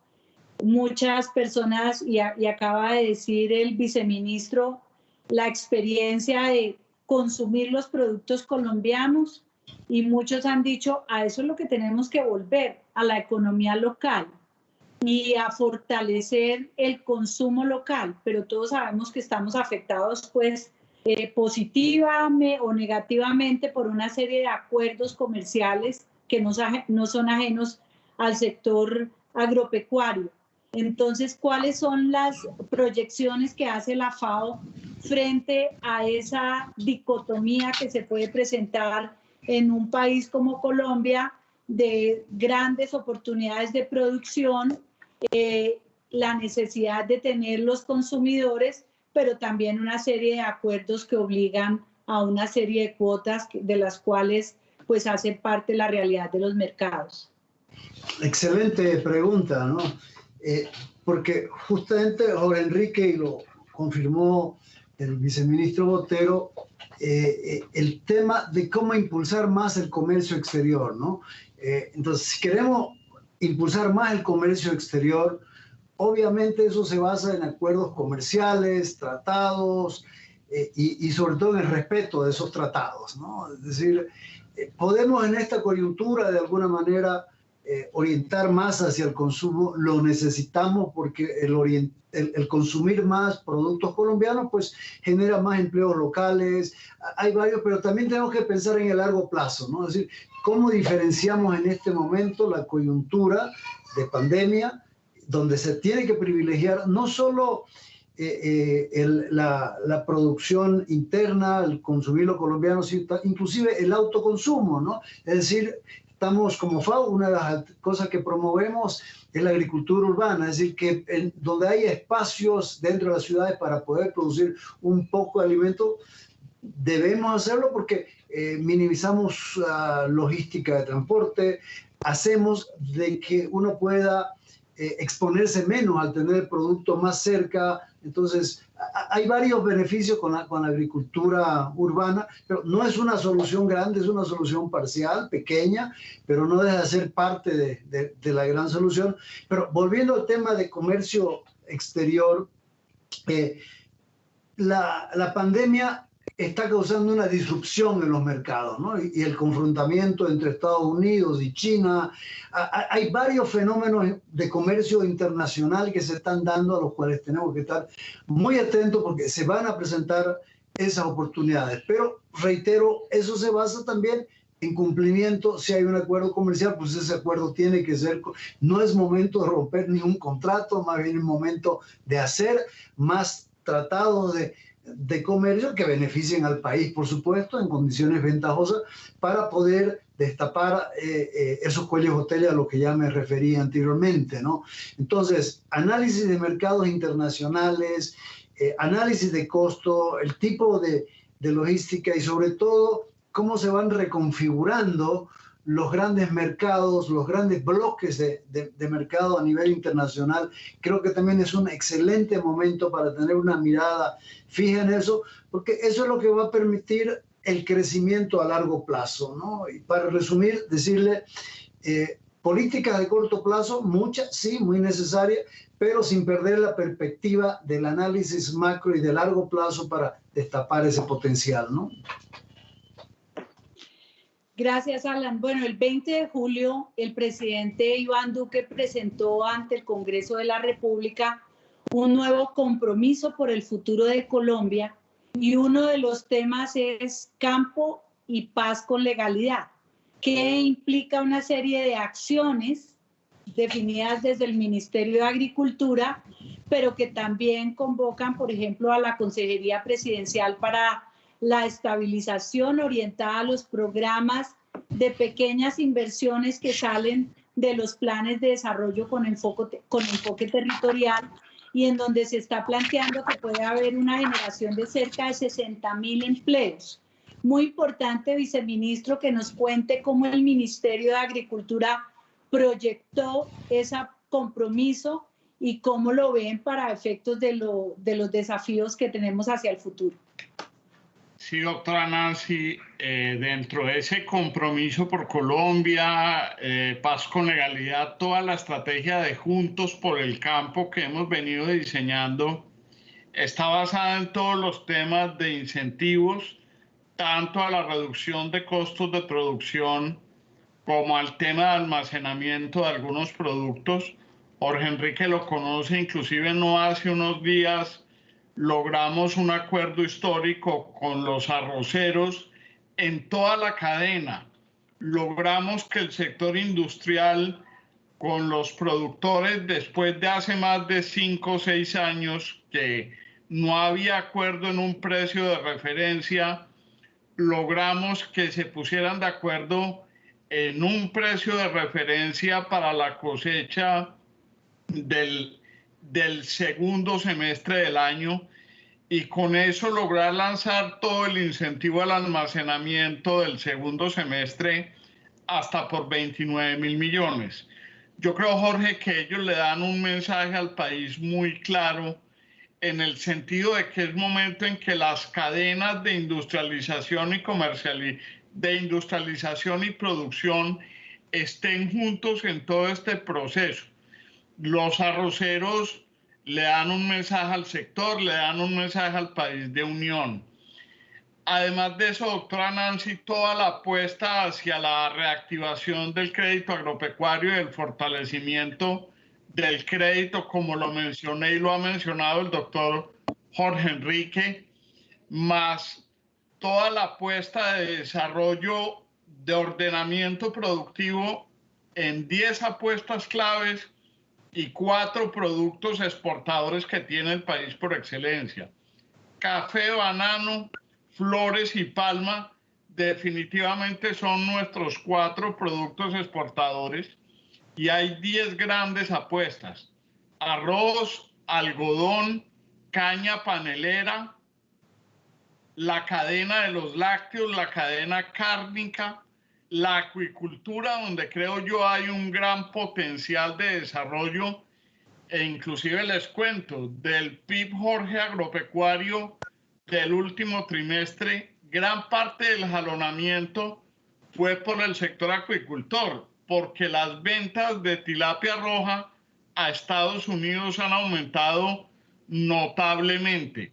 Muchas personas, y acaba de decir el viceministro, la experiencia de consumir los productos colombianos, y muchos han dicho, a eso es lo que tenemos que volver, a la economía local y a fortalecer el consumo local, pero todos sabemos que estamos afectados pues positiva o negativamente por una serie de acuerdos comerciales que no son ajenos al sector agropecuario. Entonces, ¿cuáles son las proyecciones que hace la FAO frente a esa dicotomía que se puede presentar en un país como Colombia, de grandes oportunidades de producción, la necesidad de tener los consumidores, pero también una serie de acuerdos que obligan a una serie de cuotas de las cuales pues hace parte la realidad de los mercados? Excelente pregunta, ¿no? Porque justamente Jorge Enrique, y lo confirmó el viceministro Botero, el tema de cómo impulsar más el comercio exterior, ¿no? Entonces, si queremos impulsar más el comercio exterior, obviamente eso se basa en acuerdos comerciales, tratados, y sobre todo en el respeto de esos tratados, ¿no? Es decir, podemos en esta coyuntura de alguna manera orientar más hacia el consumo, lo necesitamos porque el consumir más productos colombianos pues genera más empleos locales, hay varios, pero también tenemos que pensar en el largo plazo, ¿no? Es decir, cómo diferenciamos en este momento la coyuntura de pandemia, donde se tiene que privilegiar no solo la producción interna, el consumir lo colombiano, sino inclusive el autoconsumo, ¿no? Es decir, estamos como FAO, una de las cosas que promovemos es la agricultura urbana, es decir, que donde hay espacios dentro de las ciudades para poder producir un poco de alimento, debemos hacerlo porque minimizamos logística de transporte, hacemos de que uno pueda exponerse menos al tener el producto más cerca. Entonces, hay varios beneficios con la agricultura urbana, pero no es una solución grande, es una solución parcial, pequeña, pero no deja de ser parte de la gran solución. Pero volviendo al tema de comercio exterior, la pandemia está causando una disrupción en los mercados, ¿no? Y el confrontamiento entre Estados Unidos y China. Hay varios fenómenos de comercio internacional que se están dando, a los cuales tenemos que estar muy atentos porque se van a presentar esas oportunidades. Pero, reitero, eso se basa también en cumplimiento. Si hay un acuerdo comercial, pues ese acuerdo tiene que ser, no es momento de romper ningún contrato, más bien es momento de hacer más tratados de comercio que beneficien al país, por supuesto, en condiciones ventajosas, para poder destapar esos cuellos de botella a los que ya me refería anteriormente, ¿no? Entonces, análisis de mercados internacionales, análisis de costo, el tipo de logística y sobre todo cómo se van reconfigurando los grandes mercados, los grandes bloques de mercado a nivel internacional. Creo que también es un excelente momento para tener una mirada fija en eso, porque eso es lo que va a permitir el crecimiento a largo plazo, ¿no? Y para resumir, decirle, políticas de corto plazo, muchas, sí, muy necesarias, pero sin perder la perspectiva del análisis macro y de largo plazo para destapar ese potencial, ¿no? Gracias, Alan. Bueno, el 20 de julio el presidente Iván Duque presentó ante el Congreso de la República un nuevo compromiso por el futuro de Colombia y uno de los temas es campo y paz con legalidad, que implica una serie de acciones definidas desde el Ministerio de Agricultura, pero que también convocan, por ejemplo, a la Consejería Presidencial para la estabilización orientada a los programas de pequeñas inversiones que salen de los planes de desarrollo con enfoque territorial y en donde se está planteando que puede haber una generación de cerca de 60.000 empleos. Muy importante, viceministro, que nos cuente cómo el Ministerio de Agricultura proyectó ese compromiso y cómo lo ven para efectos de los desafíos que tenemos hacia el futuro. Sí, doctora Nancy, dentro de ese compromiso por Colombia, paz con legalidad, toda la estrategia de Juntos por el Campo que hemos venido diseñando está basada en todos los temas de incentivos, tanto a la reducción de costos de producción como al tema de almacenamiento de algunos productos. Jorge Enrique lo conoce, inclusive no hace unos días logramos un acuerdo histórico con los arroceros en toda la cadena. Logramos que el sector industrial con los productores, después de hace más de 5 o 6 años que no había acuerdo en un precio de referencia, logramos que se pusieran de acuerdo en un precio de referencia para la cosecha del segundo semestre del año y con eso lograr lanzar todo el incentivo al almacenamiento del segundo semestre hasta por 29.000 millones. Yo creo, Jorge, que ellos le dan un mensaje al país muy claro en el sentido de que es momento en que las cadenas de industrialización y producción estén juntos en todo este proceso. Los arroceros le dan un mensaje al sector, le dan un mensaje al país de unión. Además de eso, doctora Nancy, toda la apuesta hacia la reactivación del crédito agropecuario y el fortalecimiento del crédito, como lo mencioné y lo ha mencionado el doctor Jorge Enrique, más toda la apuesta de desarrollo de ordenamiento productivo en 10 apuestas claves y 4 productos exportadores que tiene el país por excelencia. Café, banano, flores y palma definitivamente son nuestros 4 productos exportadores y hay 10 grandes apuestas: arroz, algodón, caña panelera, la cadena de los lácteos, la cadena cárnica, la acuicultura, donde creo yo hay un gran potencial de desarrollo, e inclusive les cuento, del PIB, Jorge, agropecuario del último trimestre, gran parte del jalonamiento fue por el sector acuicultor, porque las ventas de tilapia roja a Estados Unidos han aumentado notablemente.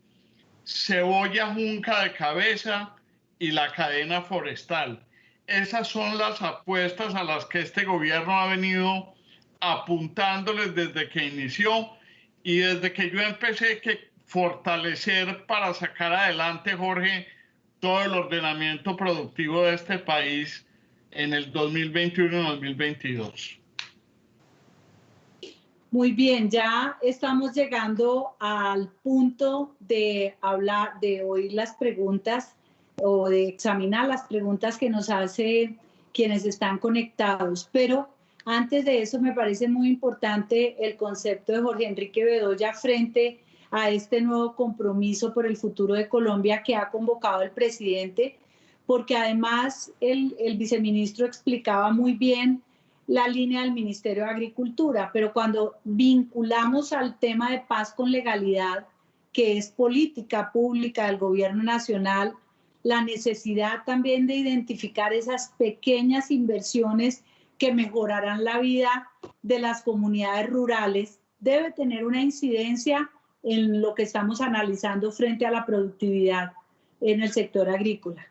Cebolla junca de cabeza y la cadena forestal. Esas son las apuestas a las que este gobierno ha venido apuntándoles desde que inició y desde que yo empecé que fortalecer para sacar adelante, Jorge, todo el ordenamiento productivo de este país en el 2021 y 2022. Muy bien, ya estamos llegando al punto de hablar, de oír las preguntas o de examinar las preguntas que nos hacen quienes están conectados. Pero antes de eso me parece muy importante el concepto de Jorge Enrique Bedoya frente a este nuevo compromiso por el futuro de Colombia que ha convocado el presidente, porque además el viceministro explicaba muy bien la línea del Ministerio de Agricultura, pero cuando vinculamos al tema de paz con legalidad, que es política pública del gobierno nacional, la necesidad también de identificar esas pequeñas inversiones que mejorarán la vida de las comunidades rurales, debe tener una incidencia en lo que estamos analizando frente a la productividad en el sector agrícola.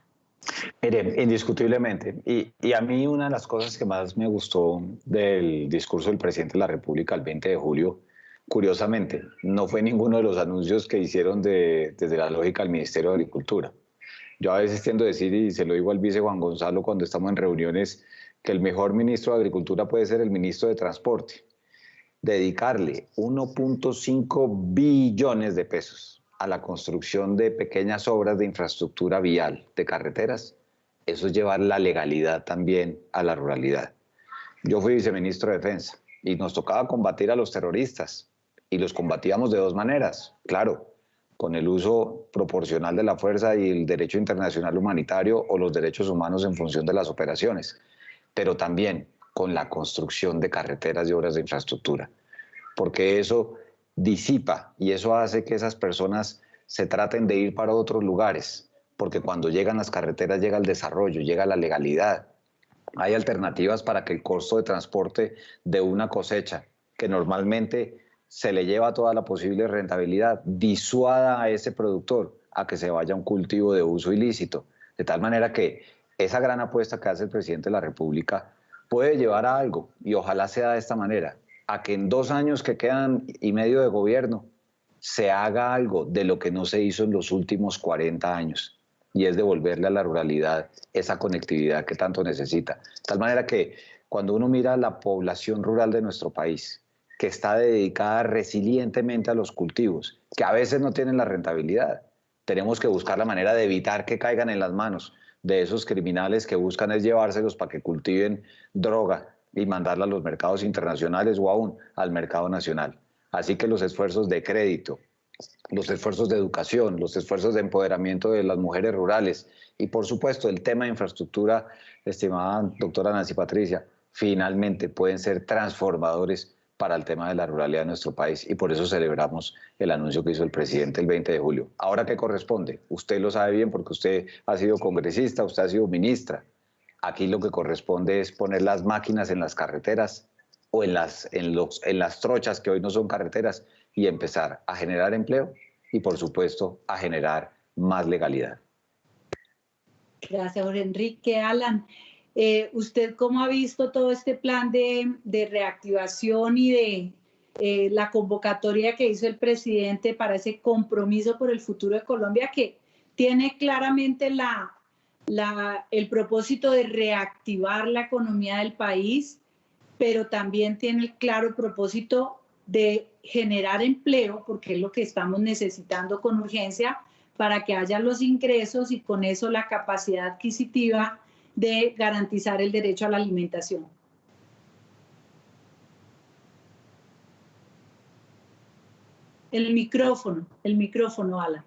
Mire, indiscutiblemente, y a mí una de las cosas que más me gustó del discurso del presidente de la República el 20 de julio, curiosamente, no fue ninguno de los anuncios que hicieron desde la lógica del Ministerio de Agricultura. Yo a veces tiendo a decir, y se lo digo al vice Juan Gonzalo cuando estamos en reuniones, que el mejor ministro de Agricultura puede ser el ministro de Transporte. Dedicarle 1.5 billones de pesos a la construcción de pequeñas obras de infraestructura vial, de carreteras, eso es llevar la legalidad también a la ruralidad. Yo fui viceministro de Defensa y nos tocaba combatir a los terroristas y los combatíamos de dos maneras, claro, con el uso proporcional de la fuerza y el derecho internacional humanitario o los derechos humanos en función de las operaciones, pero también con la construcción de carreteras y obras de infraestructura, porque eso disipa y eso hace que esas personas se traten de ir para otros lugares, porque cuando llegan las carreteras llega el desarrollo, llega la legalidad. Hay alternativas para que el costo de transporte de una cosecha, que normalmente se le lleva toda la posible rentabilidad, disuada a ese productor a que se vaya a un cultivo de uso ilícito. De tal manera que esa gran apuesta que hace el presidente de la República puede llevar a algo, y ojalá sea de esta manera, a que en 2 años que quedan y medio de gobierno se haga algo de lo que no se hizo en los últimos 40 años, y es devolverle a la ruralidad esa conectividad que tanto necesita. De tal manera que cuando uno mira la población rural de nuestro país, que está dedicada resilientemente a los cultivos, que a veces no tienen la rentabilidad, tenemos que buscar la manera de evitar que caigan en las manos de esos criminales que buscan es llevárselos para que cultiven droga y mandarla a los mercados internacionales o aún al mercado nacional. Así que los esfuerzos de crédito, los esfuerzos de educación, los esfuerzos de empoderamiento de las mujeres rurales y por supuesto el tema de infraestructura, estimada doctora Nancy Patricia, finalmente pueden ser transformadores para el tema de la ruralidad de nuestro país, y por eso celebramos el anuncio que hizo el presidente el 20 de julio. Ahora, ¿qué corresponde? Usted lo sabe bien porque usted ha sido congresista, usted ha sido ministra. Aquí lo que corresponde es poner las máquinas en las carreteras o en las trochas que hoy no son carreteras y empezar a generar empleo y, por supuesto, a generar más legalidad. Gracias, Jorge Enrique. Alan, ¿usted cómo ha visto todo este plan de reactivación y de la convocatoria que hizo el presidente para ese compromiso por el futuro de Colombia, que tiene claramente el propósito de reactivar la economía del país, pero también tiene el claro propósito de generar empleo, porque es lo que estamos necesitando con urgencia, para que haya los ingresos y con eso la capacidad adquisitiva de garantizar el derecho a la alimentación? El micrófono, Alan.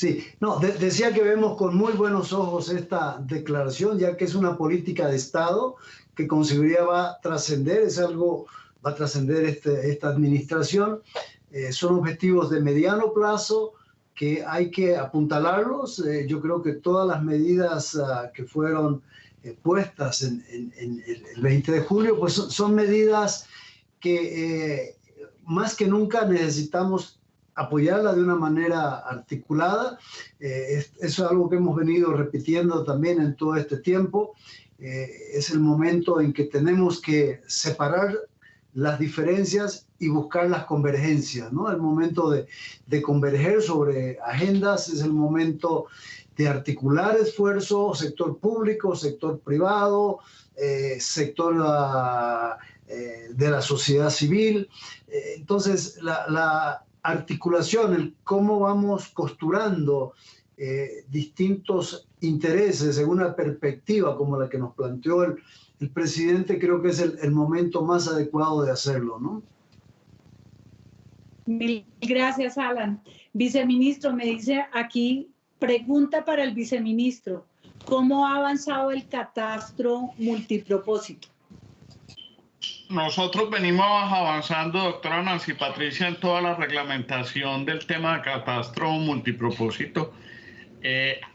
Sí, no, decía que vemos con muy buenos ojos esta declaración, ya que es una política de Estado que con seguridad va a trascender, va a trascender esta administración. Son objetivos de mediano plazo que hay que apuntalarlos. Yo creo que todas las medidas que fueron puestas en el 20 de julio, pues son medidas que más que nunca necesitamos apoyarla de una manera articulada. Eso es algo que hemos venido repitiendo también en todo este tiempo. Es el momento en que tenemos que separar las diferencias y buscar las convergencias, ¿no? El momento de converger sobre agendas, es el momento de articular esfuerzos, sector público, sector privado, sector de la sociedad civil. Entonces, la articulación, el cómo vamos costurando distintos intereses en una perspectiva como la que nos planteó el presidente, creo que es el momento más adecuado de hacerlo, ¿no? Mil gracias, Alan. Viceministro, me dice aquí, pregunta para el viceministro, ¿cómo ha avanzado el catastro multipropósito? Nosotros venimos avanzando, doctora Nancy Patricia, en toda la reglamentación del tema de catastro multipropósito.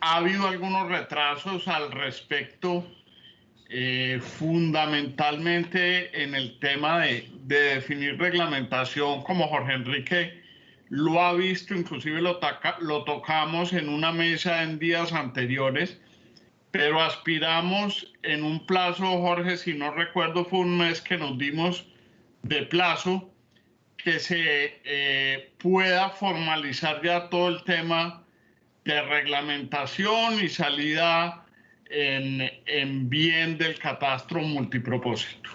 Ha habido algunos retrasos al respecto, fundamentalmente en el tema de definir reglamentación, como Jorge Enrique lo ha visto, inclusive lo tocamos en una mesa en días anteriores, pero aspiramos en un plazo, Jorge, si no recuerdo, fue un mes que nos dimos de plazo, que se pueda formalizar ya todo el tema de reglamentación y salida en bien del catastro multipropósito.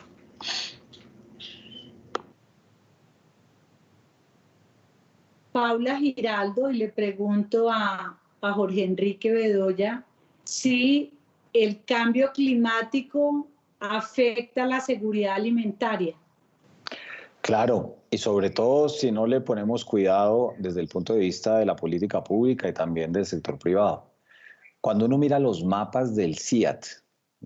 Paula Giraldo, y le pregunto a Jorge Enrique Bedoya si el cambio climático afecta la seguridad alimentaria. Claro, y sobre todo si no le ponemos cuidado desde el punto de vista de la política pública y también del sector privado. Cuando uno mira los mapas del CIAT,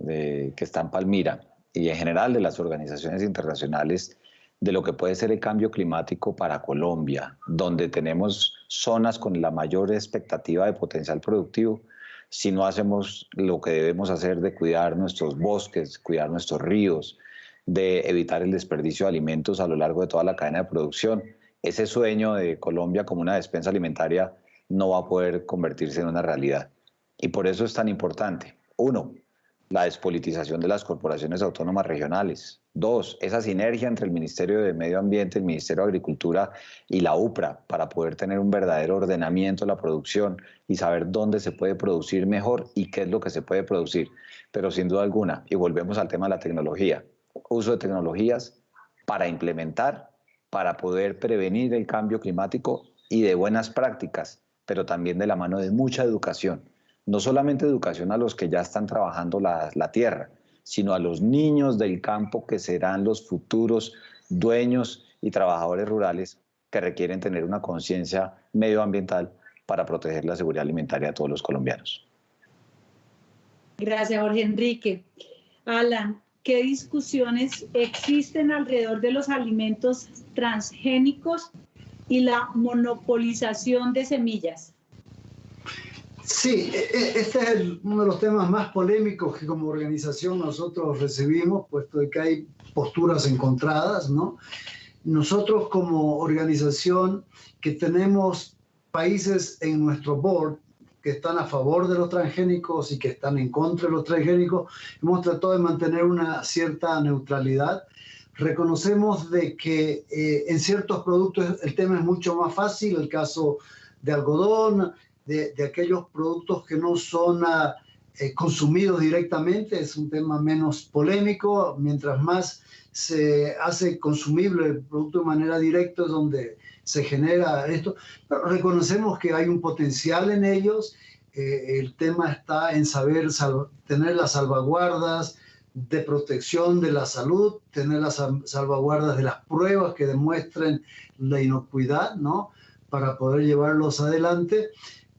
que está en Palmira, y en general de las organizaciones internacionales, de lo que puede ser el cambio climático para Colombia, donde tenemos zonas con la mayor expectativa de potencial productivo, si no hacemos lo que debemos hacer de cuidar nuestros bosques, cuidar nuestros ríos, de evitar el desperdicio de alimentos a lo largo de toda la cadena de producción, ese sueño de Colombia como una despensa alimentaria no va a poder convertirse en una realidad. Y por eso es tan importante. 1, la despolitización de las corporaciones autónomas regionales. 2, esa sinergia entre el Ministerio de Medio Ambiente, el Ministerio de Agricultura y la UPRA para poder tener un verdadero ordenamiento de la producción y saber dónde se puede producir mejor y qué es lo que se puede producir. Pero sin duda alguna, y volvemos al tema de la tecnología, uso de tecnologías para implementar, para poder prevenir el cambio climático y de buenas prácticas, pero también de la mano de mucha educación. No solamente educación a los que ya están trabajando la tierra, sino a los niños del campo que serán los futuros dueños y trabajadores rurales que requieren tener una conciencia medioambiental para proteger la seguridad alimentaria de todos los colombianos. Gracias, Jorge Enrique. Alan, ¿qué discusiones existen alrededor de los alimentos transgénicos y la monopolización de semillas? Sí, este es uno de los temas más polémicos que como organización nosotros recibimos, puesto de que hay posturas encontradas, ¿no? Nosotros como organización que tenemos países en nuestro board que están a favor de los transgénicos y que están en contra de los transgénicos, hemos tratado de mantener una cierta neutralidad. Reconocemos de que en ciertos productos el tema es mucho más fácil, el caso de algodón, de aquellos productos que no son consumidos directamente, es un tema menos polémico. Mientras más se hace consumible el producto de manera directa es donde se genera esto. Pero reconocemos que hay un potencial en ellos. El tema está en saber tener las salvaguardas de protección de la salud, tener las salvaguardas de las pruebas que demuestren la inocuidad, ¿no? Para poder llevarlos adelante.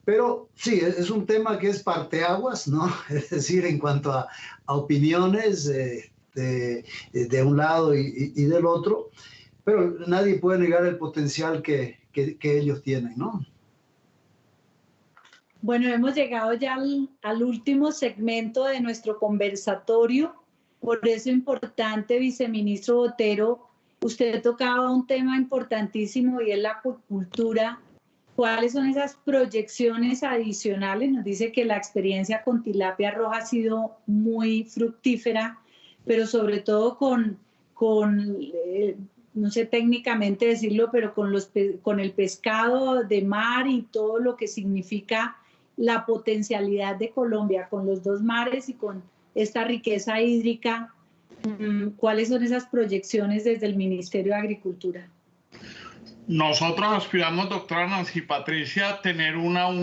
Pero sí, es un tema que es parteaguas, ¿no? Es decir, en cuanto a opiniones de un lado y del otro, pero nadie puede negar el potencial que ellos tienen, ¿no? Bueno, hemos llegado ya al último segmento de nuestro conversatorio. Por eso importante, viceministro Botero, usted tocaba un tema importantísimo y es la acuicultura. ¿Cuáles son esas proyecciones adicionales? Nos dice que la experiencia con tilapia roja ha sido muy fructífera, pero sobre todo no sé técnicamente decirlo, pero con el pescado de mar y todo lo que significa la potencialidad de Colombia con los dos mares y con esta riqueza hídrica. ¿Cuáles son esas proyecciones desde el Ministerio de Agricultura? Nosotros aspiramos, doctora Nancy Patricia, a tener una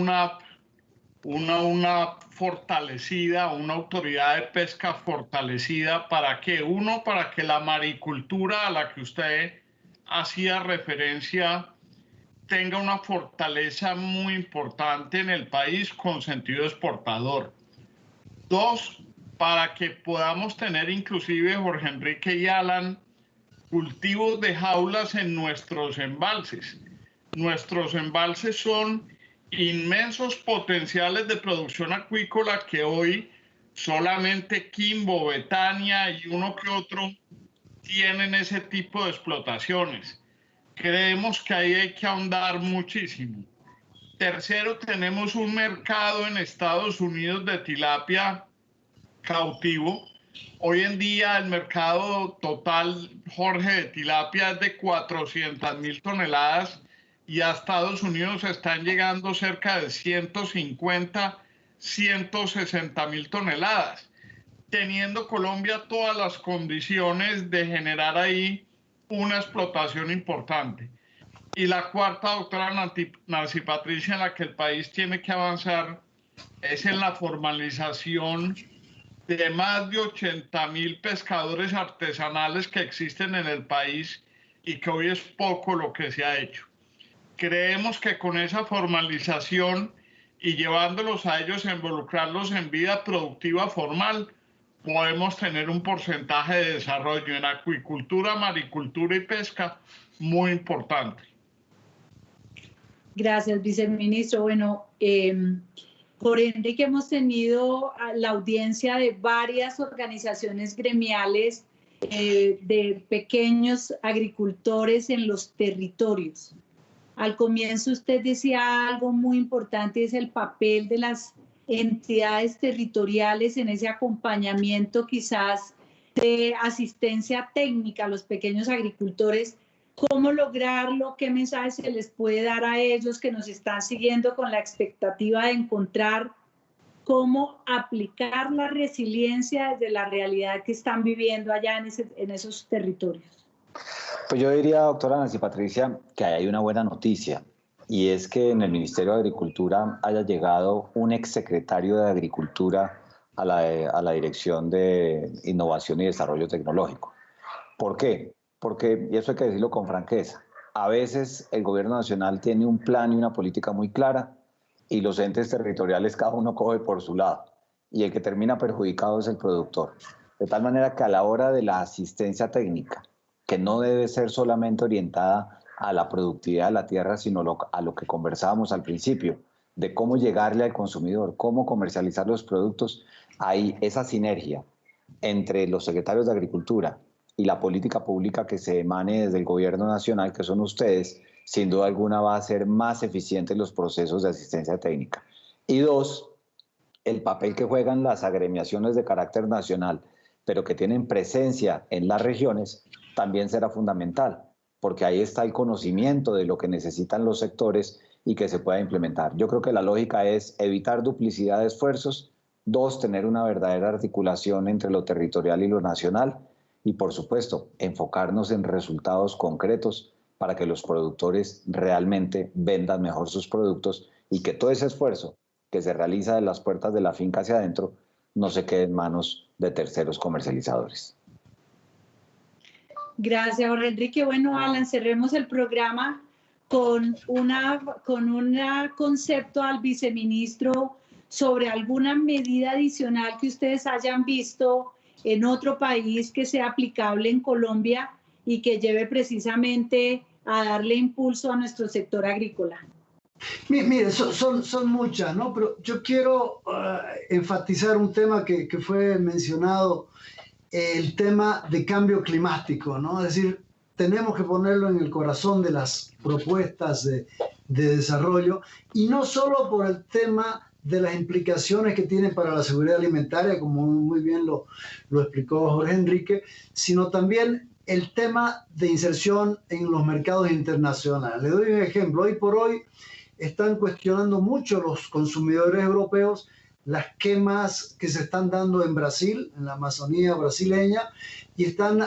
fortalecida, una autoridad de pesca fortalecida. ¿Para qué? Uno, para que la maricultura a la que usted hacía referencia tenga una fortaleza muy importante en el país con sentido exportador. Dos, para que podamos tener inclusive, Jorge Enrique y Alan, cultivos de jaulas en nuestros embalses. Nuestros embalses son inmensos potenciales de producción acuícola que hoy solamente Quimbo, Betania y uno que otro tienen ese tipo de explotaciones. Creemos que ahí hay que ahondar muchísimo. Tercero, tenemos un mercado en Estados Unidos de tilapia cautivo. Hoy en día el mercado total, Jorge, de tilapia es de 400.000 toneladas y a Estados Unidos están llegando cerca de 150, 160.000 toneladas, teniendo Colombia todas las condiciones de generar ahí una explotación importante. Y la cuarta, doctora Nancy Patricia, en la que el país tiene que avanzar es en la formalización de más de 80.000 pescadores artesanales que existen en el país y que hoy es poco lo que se ha hecho. Creemos que con esa formalización y llevándolos a ellos a involucrarlos en vida productiva formal, podemos tener un porcentaje de desarrollo en acuicultura, maricultura y pesca muy importante. Gracias, viceministro. Bueno, por ende que hemos tenido la audiencia de varias organizaciones gremiales de pequeños agricultores en los territorios. Al comienzo usted decía algo muy importante, es el papel de las entidades territoriales en ese acompañamiento quizás de asistencia técnica a los pequeños agricultores. ¿Cómo lograrlo? ¿Qué mensajes se les puede dar a ellos que nos están siguiendo con la expectativa de encontrar cómo aplicar la resiliencia desde la realidad que están viviendo allá en esos territorios? Pues yo diría, doctora Nancy Patricia, que hay una buena noticia, y es que en el Ministerio de Agricultura haya llegado un exsecretario de Agricultura a la Dirección de Innovación y Desarrollo Tecnológico. ¿Por qué? Porque, y eso hay que decirlo con franqueza, a veces el gobierno nacional tiene un plan y una política muy clara y los entes territoriales cada uno coge por su lado y el que termina perjudicado es el productor. De tal manera que a la hora de la asistencia técnica, que no debe ser solamente orientada a la productividad de la tierra, sino a lo que conversábamos al principio, de cómo llegarle al consumidor, cómo comercializar los productos, hay esa sinergia entre los secretarios de Agricultura y la política pública que se emane desde el gobierno nacional, que son ustedes, sin duda alguna va a ser más eficientes los procesos de asistencia técnica. Y dos, el papel que juegan las agremiaciones de carácter nacional, pero que tienen presencia en las regiones, también será fundamental, porque ahí está el conocimiento de lo que necesitan los sectores y que se pueda implementar. Yo creo que la lógica es evitar duplicidad de esfuerzos, dos, tener una verdadera articulación entre lo territorial y lo nacional, y por supuesto, enfocarnos en resultados concretos para que los productores realmente vendan mejor sus productos y que todo ese esfuerzo que se realiza de las puertas de la finca hacia adentro no se quede en manos de terceros comercializadores. Gracias, Jorge Enrique. Bueno, Alan, cerremos el programa con un concepto al viceministro sobre alguna medida adicional que ustedes hayan visto en otro país que sea aplicable en Colombia y que lleve precisamente a darle impulso a nuestro sector agrícola. Mire, son muchas, ¿no? Pero yo quiero enfatizar un tema que fue mencionado, el tema de cambio climático, ¿no? Es decir, tenemos que ponerlo en el corazón de las propuestas de desarrollo, y no solo por el tema de las implicaciones que tiene para la seguridad alimentaria, como muy bien lo explicó Jorge Enrique, sino también el tema de inserción en los mercados internacionales. Le doy un ejemplo. Hoy por hoy están cuestionando mucho los consumidores europeos las quemas que se están dando en Brasil, en la Amazonía brasileña, y están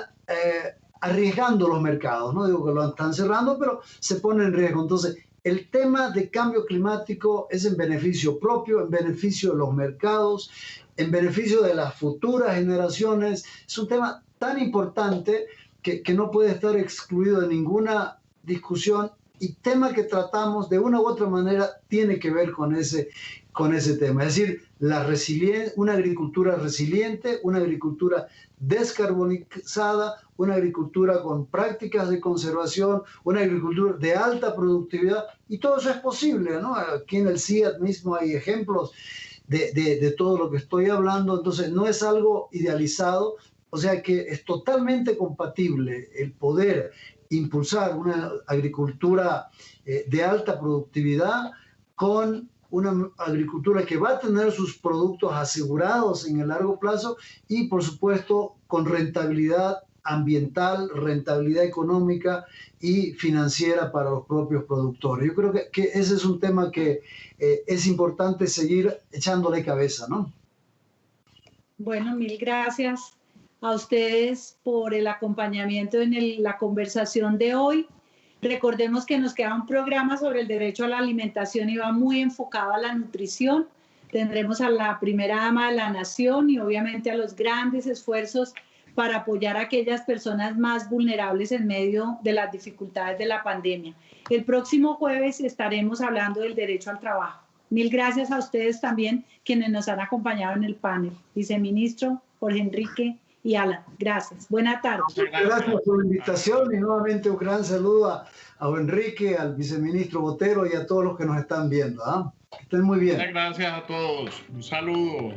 arriesgando los mercados. No digo que lo están cerrando, pero se pone en riesgo. Entonces, el tema de cambio climático es en beneficio propio, en beneficio de los mercados, en beneficio de las futuras generaciones. Es un tema tan importante que no puede estar excluido de ninguna discusión, y tema que tratamos de una u otra manera tiene que ver con ese tema. Es decir, una agricultura resiliente, una agricultura descarbonizada, una agricultura con prácticas de conservación, una agricultura de alta productividad, y todo eso es posible, ¿no? Aquí en el CIAT mismo hay ejemplos de todo lo que estoy hablando. Entonces, no es algo idealizado, o sea que es totalmente compatible el poder impulsar una agricultura de alta productividad con una agricultura que va a tener sus productos asegurados en el largo plazo, y por supuesto con rentabilidad ambiental, rentabilidad económica y financiera para los propios productores. Yo creo que ese es un tema que es importante seguir echándole cabeza, ¿no? Bueno, mil gracias a ustedes por el acompañamiento en la conversación de hoy. Recordemos que nos queda un programa sobre el derecho a la alimentación y va muy enfocado a la nutrición. Tendremos a la primera dama de la nación y obviamente a los grandes esfuerzos para apoyar a aquellas personas más vulnerables en medio de las dificultades de la pandemia. El próximo jueves estaremos hablando del derecho al trabajo. Mil gracias a ustedes también, quienes nos han acompañado en el panel. Viceministro Jorge Enrique y Alan, gracias. Buena tarde. Gracias por la invitación, y nuevamente un gran saludo a Enrique, al viceministro Botero y a todos los que nos están viendo. Que estén muy bien. Muchas gracias a todos. Un saludo.